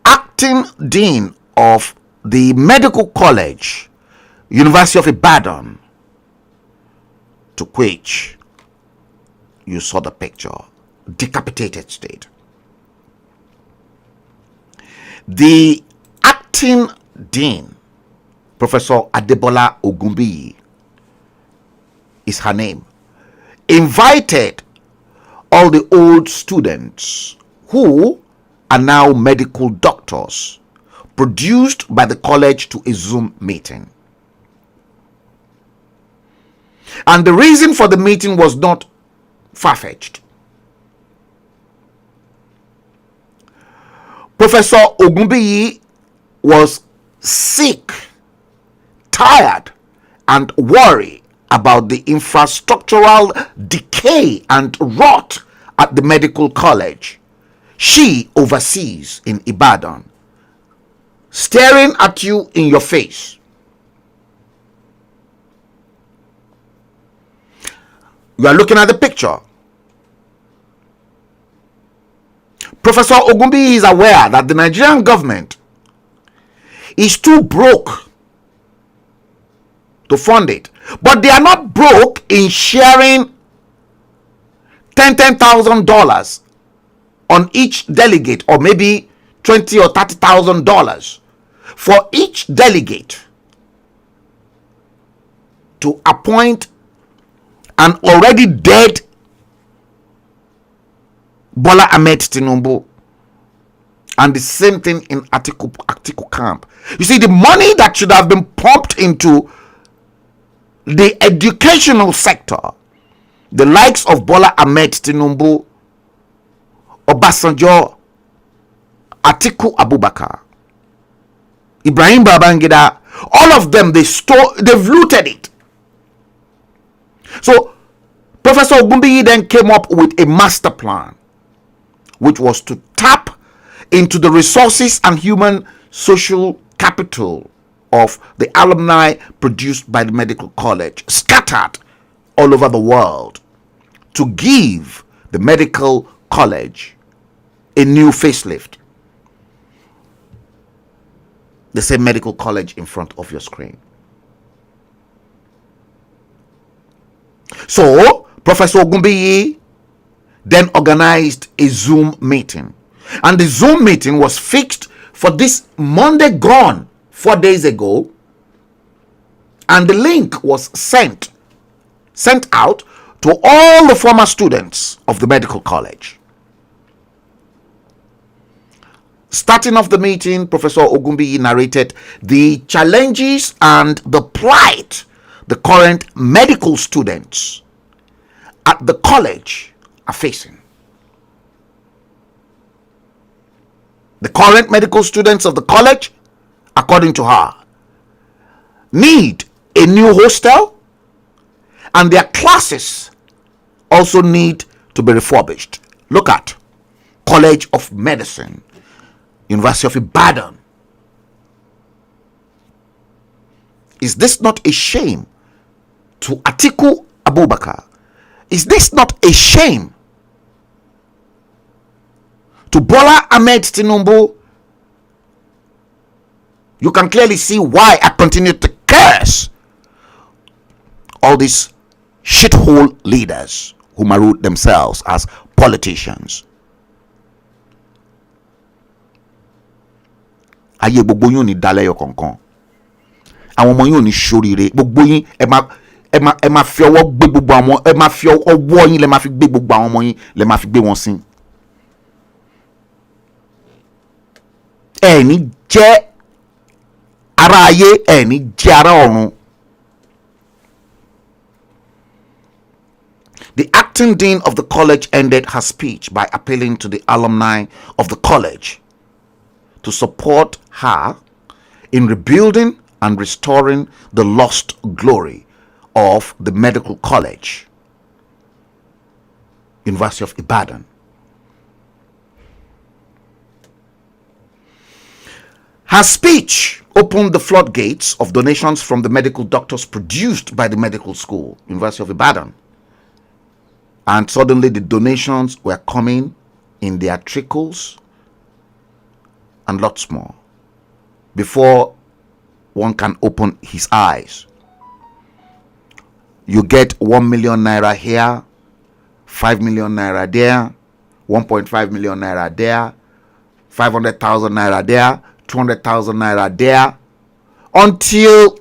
S1: acting dean of the medical college, University of Ibadan, to which you saw the picture, decapitated state. The acting dean, Professor Adebola Ogunbiyi is her name, invited all the old students who are now medical doctors, produced by the college, to a Zoom meeting. And the reason for the meeting was not far-fetched. Professor Ogunbiyi was sick, tired, and worried about the infrastructural decay and rot at the medical college she oversees in Ibadan, staring at you in your face. You are looking at the picture. Professor Ogunbiyi is aware that the Nigerian government is too broke to fund it, but they are not broke in sharing $10,000 on each delegate, or maybe $20,000 or $30,000 for each delegate to appoint an already dead Bola Ahmed Tinubu. And the same thing in Atiku camp. You see, the money that should have been pumped into the educational sector the likes of Bola Ahmed Tinubu, Obasanjo, Atiku Abubakar, Ibrahim Babangida, all of them, they've looted it. So Professor Ogunbiyi then came up with a master plan, which was to tap into the resources and human social capital of the alumni produced by the medical college, scattered all over the world, to give the medical college a new facelift. The same medical college in front of your screen. So Professor Ogunbiyi then organized a Zoom meeting, and the Zoom meeting was fixed for this Monday gone 4 days ago, and the link was sent out to all the former students of the medical college. Starting off the meeting, Professor Ogunbiyi narrated the challenges and the plight the current medical students at the college are facing. The current medical students of the college, according to her, need a new hostel, and their classes also need to be refurbished. Look at College of Medicine, University of Ibadan. Is this not a shame to Atiku Abubakar? Is this not a shame to Bola Ahmed Tinubu? You can clearly see why I continue to curse all these shithole leaders who maroon themselves as politicians. Ayé gbogbo yín ò ní dalẹ̀ yọ kankan. Àwọn ọmọ yín ò ní ṣoríire. Gbogbo yín ẹ máa fi ọwọ́ gbé gbogbo àwọn, ẹ máa fi ọwọ́ yín lẹ máa fi gbé gbogbo àwọn ọmọ yín, lẹ máa fi gbé wọn sin. Ẹ ní jẹ́ ara ayé, ẹ ní jẹ́ ara ọ̀run. The acting dean of the college ended her speech by appealing to the alumni of the college to support her in rebuilding and restoring the lost glory of the medical college, University of Ibadan. Her speech opened the floodgates of donations from the medical doctors produced by the medical school, University of Ibadan. And suddenly the donations were coming in their trickles and lots more before one can open his eyes. You get 1 million naira here, 5 million naira there, 1.5 million naira there, 500,000 naira there, 200,000 naira there, until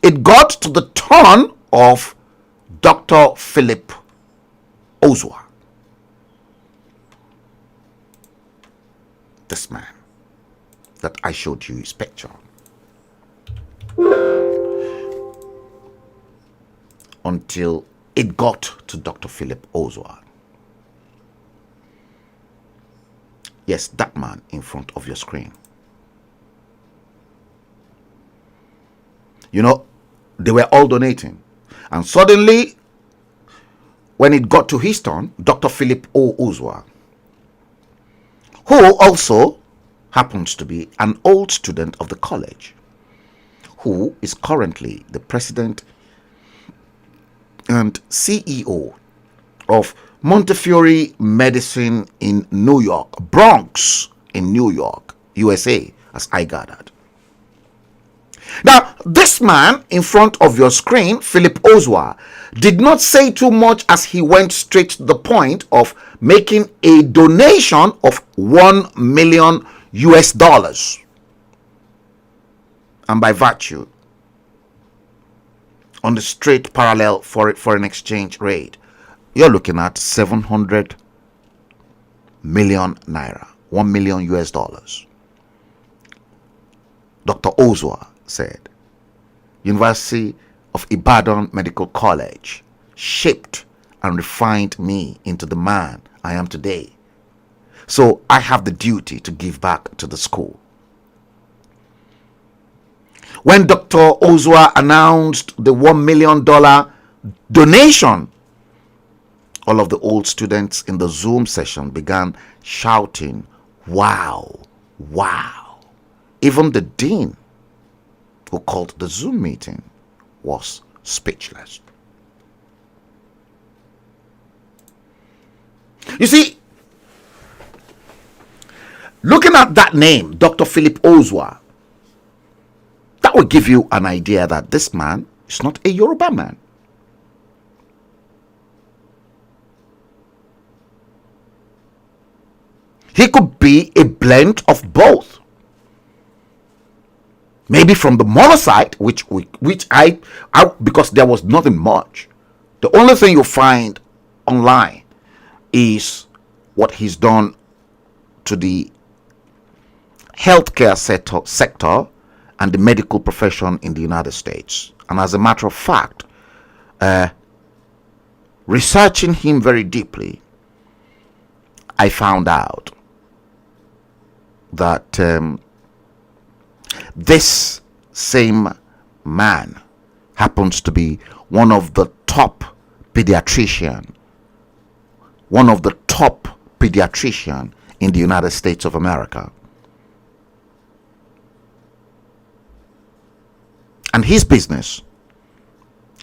S1: it got to the turn of Dr. Philip Ozua. This man that I showed you his picture. Until it got to Dr. Philip Ozua. Yes, that man in front of your screen. You know, they were all donating. And suddenly, when it got to his turn, Dr. Philip O. Ozua, who also happens to be an old student of the college, who is currently the president and CEO of Montefiore Medicine in New York, Bronx in New York, USA, as I gathered. Now, this man in front of your screen, Philip Ozua, did not say too much as he went straight to the point of making a donation of $1 million US. And by virtue, on the straight parallel foreign exchange rate, you're looking at 700 million naira, $1 million US. Dr. Ozua said, University of Ibadan Medical College, shaped and refined me into the man I am today. So I have the duty to give back to the school. When Dr. Ozwa announced the $1 million donation, all of the old students in the Zoom session began shouting, "Wow, wow." Even the dean who called the Zoom meeting was speechless. You see, looking at that name, Dr. Philip Ozwa, that will give you an idea that this man is not a Yoruba man. He could be a blend of both. Maybe from the moral side, which I because there was nothing much. The only thing you find online is what he's done to the healthcare sector and the medical profession in the United States. And as a matter of fact, researching him very deeply, I found out that this same man happens to be one of the top pediatrician in the United States of America. And his business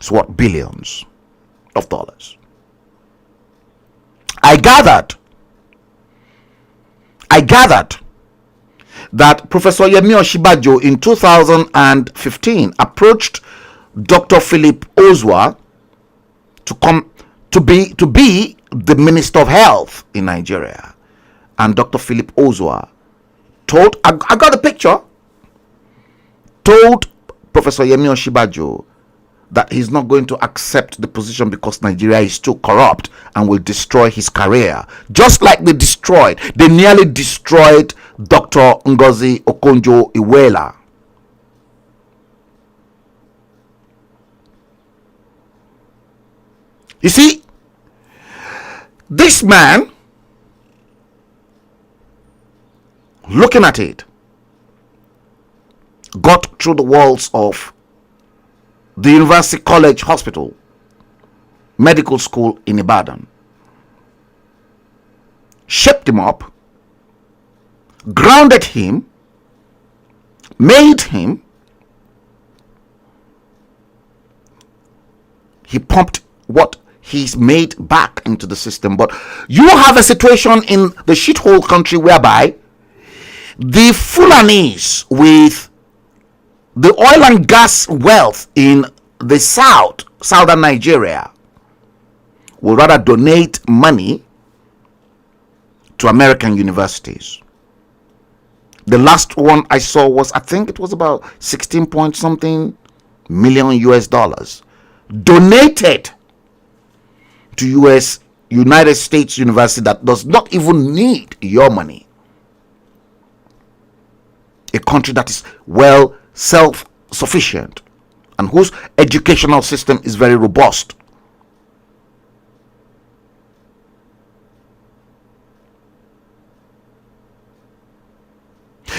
S1: is worth billions of dollars. I gathered that Professor Yemi Osinbajo in 2015 approached Dr. Philip Ozwa to be the Minister of Health in Nigeria. And Dr. Philip Ozwa told, I got the picture, told Professor Yemi Osinbajo that he's not going to accept the position because Nigeria is too corrupt and will destroy his career. Just like they nearly destroyed Dr. Ngozi Okonjo-Iweala. You see, this man, looking at it, got through the walls of the University College Hospital Medical School in Ibadan, shaped him up, grounded him, made him. He pumped what he's made back into the system. But you have a situation in the shithole country whereby the Fulanis with the oil and gas wealth in the southern Nigeria will rather donate money to American universities. The last one I saw was, I think it was about 16 point something million US dollars donated to United States university that does not even need your money. A country that is well self-sufficient and whose educational system is very robust.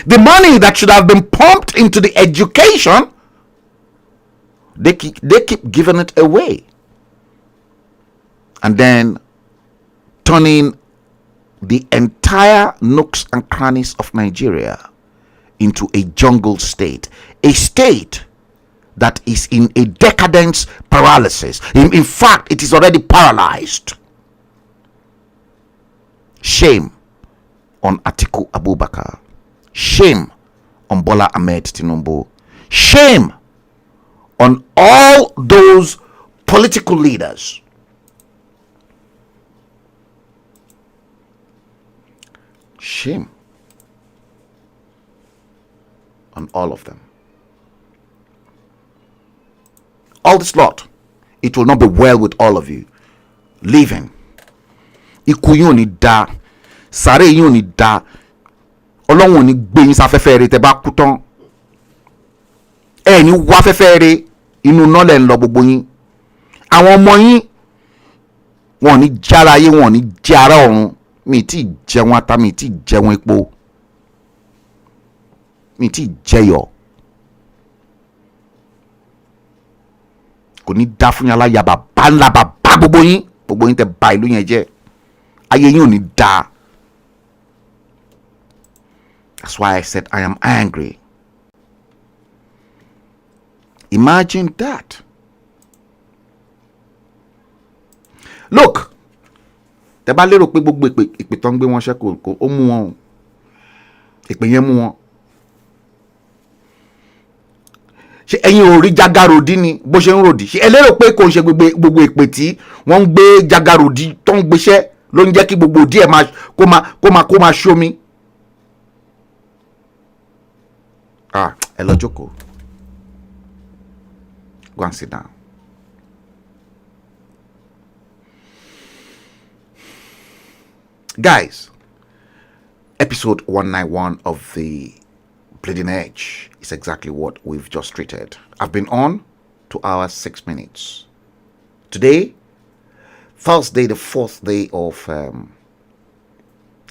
S1: The money that should have been pumped into the education, they keep giving it away, and then turning the entire nooks and crannies of Nigeria into a jungle state, a state that is in a decadence paralysis. In fact, it is already paralyzed. Shame on Atiku Abubakar. Shame on Bola Ahmed Tinubu. Shame on all those political leaders. Shame on all of them. All this lot, it will not be well with all of you. Living. Ikú yín ò ní dá, sàréè yín ò ní dá. Ọlọ́run ò ní gbé yín sáfẹ́fẹ́ rere tẹ́ bá kú tán. Ẹ ní wá afẹ́fẹ́ rere, inú iná lẹ̀ ń lọ gbogbo yín. Àwọn ọmọ yín, wọ́n máa máa sọ fún yín pé ẹ má lọ síbẹ̀, ẹ má lọ síbẹ̀. Ẹ ní wá afẹ́fẹ́ rere, inú iná lẹ̀ ń lọ. Ẹ ní wá afẹ́fẹ́ rere, inú iná lẹ̀ ń lọ. Ẹ ní wá afẹ́fẹ́ rere, inú iná lẹ̀ ń lọ. wọn ò ní jára ayé, wọn ò ní jára ọ̀run. Mi ti jẹun ata, mi ti jẹun epo, mi ti jẹyọ. Kò ní dá fún yín aláya bàbá ńlá bàbá gbogbo yín tẹ́ bà ìlú yẹn jẹ́. Ayé yín ò ní dá. That's why I said I am angry. Imagine that. Look, tẹ́ bá lérò pé gbogbo ìpè tó ń gbé wọn ṣẹ́ kò ó mú wọn, ìpè yẹn mú wọn. Ṣé ẹ̀yin ò rí Jagarodi ni bó ṣe ń ròdì? Ṣé ẹ lérò pé kò ń ṣe gbogbo ìpè tí wọ́n ń gbé Jagarodi tó ń gbéṣẹ́ ló ń jẹ́ kí gbogbo díẹ̀ kó máa ṣomi? Ẹ lọ jókòó. Go and sit down. Guys, episode 191 of the Bleeding Edge is exactly what we've just treated. I've been on 2 hours 6 minutes. Today, Thursday, the 4th day of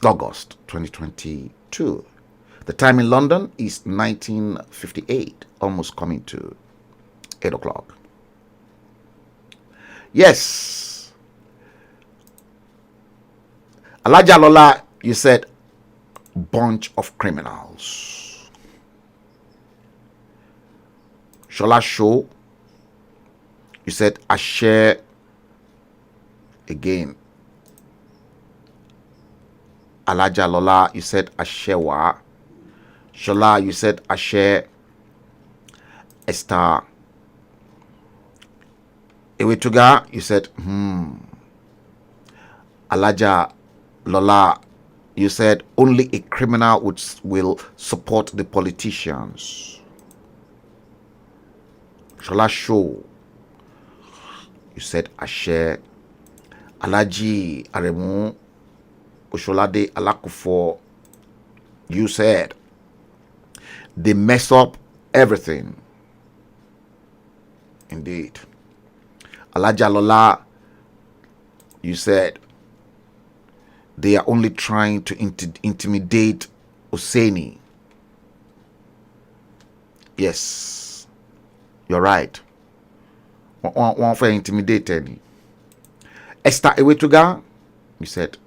S1: August 2022. The time in London is 19:58, almost coming to 8 o'clock. Yes. Alaja Lola, you said bunch of criminals. Shola Show, you said I share again. Alaja Lola, you said I share wa. Shola, you said I share. Esther Ewetuga, you said Alaja Lola, you said only a criminal will support the politicians. Shola Show, you said Ashe. Alaji Aremu Osholade Alakufo, you said they mess up everything. Indeed. Alaja Lola, you said they are only trying to intimidate Oseni. Yes, you're right. One for intimidated. Esther Ewetuga, you said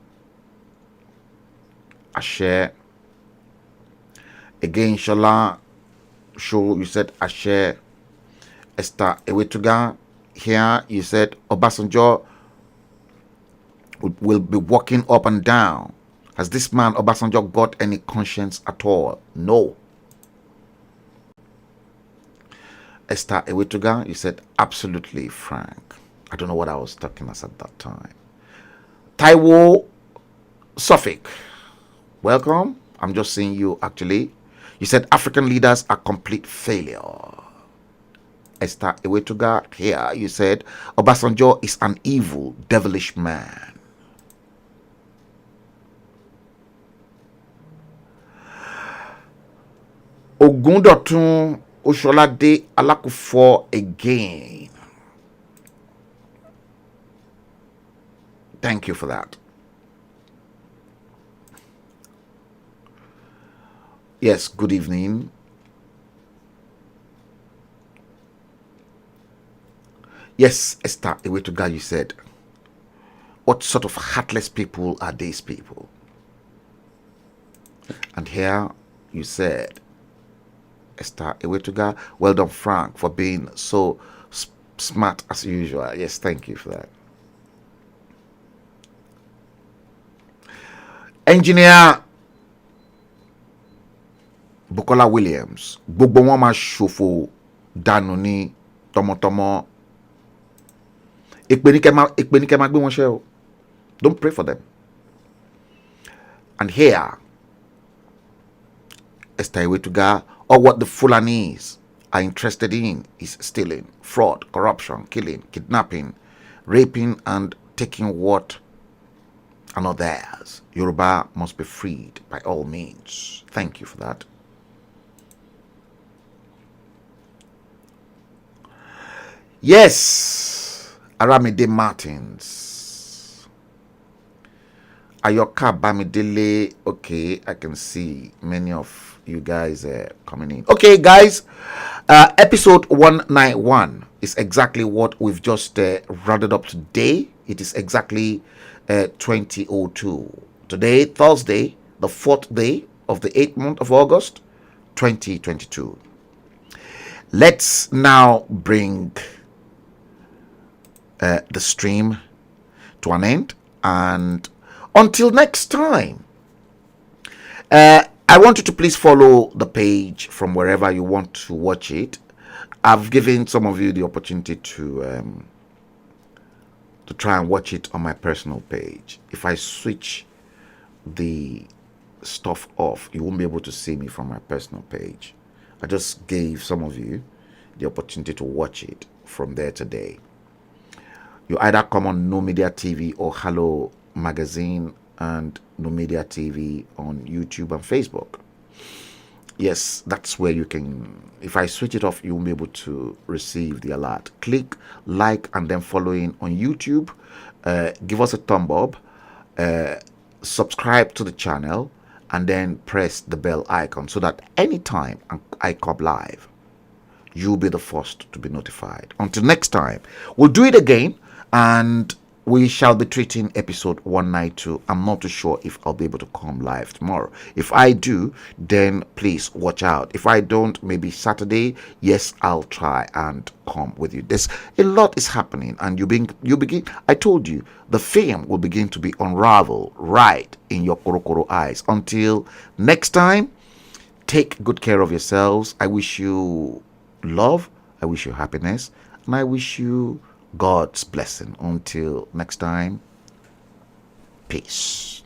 S1: Ashe. Again, Shola Show, you said Ashe. Esther Ewetuga, here you said Obasanjo will be walking up and down. Has this man Obasanjo got any conscience at all? No. Esther Ewetuga, you said absolutely frank. I don't know what I was talking as at that time. Taiwo Suffolk, welcome. I'm just seeing you actually. You said African leaders are complete failure. Esther Ewetuga, here you said Obasanjo is an evil, devilish man. Ogundotun Osholade Alakufo again. Thank you for that. Yes, good evening. Yes, Esther Ewetuga, you said, what sort of heartless people are these people? And here you said, Esther Ewetuga, well done, Frank, for being so smart as usual. Yes, thank you for that. Engineer Bukola Williams, gbogbo wọn máa ṣòfò dànù ní tọmọtọmọ. Èpè ní kẹ́ máa gbé wọn ṣe o. Don't pray for them. And here, Esther Ewetuga, or what the Fulanis are interested in is stealing, fraud, corruption, killing, kidnapping, raping, and taking what are not theirs. Yoruba must be freed by all means. Thank you for that. Yes, Aramide Martins. Ayoka Bamidele. Okay, I can see many of you guys coming in. Okay, guys, episode 191 is exactly what we've just rounded up today. It is exactly 2002. Today, Thursday, the 4th day of the 8th month of August, 2022. Let's now bring the stream to an end, and until next time, I want you to please follow the page from wherever you want to watch it. I've given some of you the opportunity to try and watch it on my personal page. If I switch the stuff off, you won't be able to see me from my personal page. I just gave some of you the opportunity to watch it from there today. You either come on NuMediaTV or HALLO magazine and NuMediaTV on YouTube and Facebook. Yes, that's where you can. If I switch it off, you won't be able to receive the alert. Click like and then following on YouTube. Give us a thumb up. Subscribe to the channel and then press the bell icon so that anytime I come live, you'll be the first to be notified. Until next time, we'll do it again, and we shall be treating episode 192. I'm not too sure if I'll be able to come live tomorrow. If I do, then please watch out. If I don't, maybe Saturday, yes, I'll try and come with you. There's a lot is happening, and you begin. I told you, the film will begin to be unraveled right in your korokoro eyes. Until next time, take good care of yourselves. I wish you love, I wish you happiness, and I wish you God's blessing. Until next time, peace.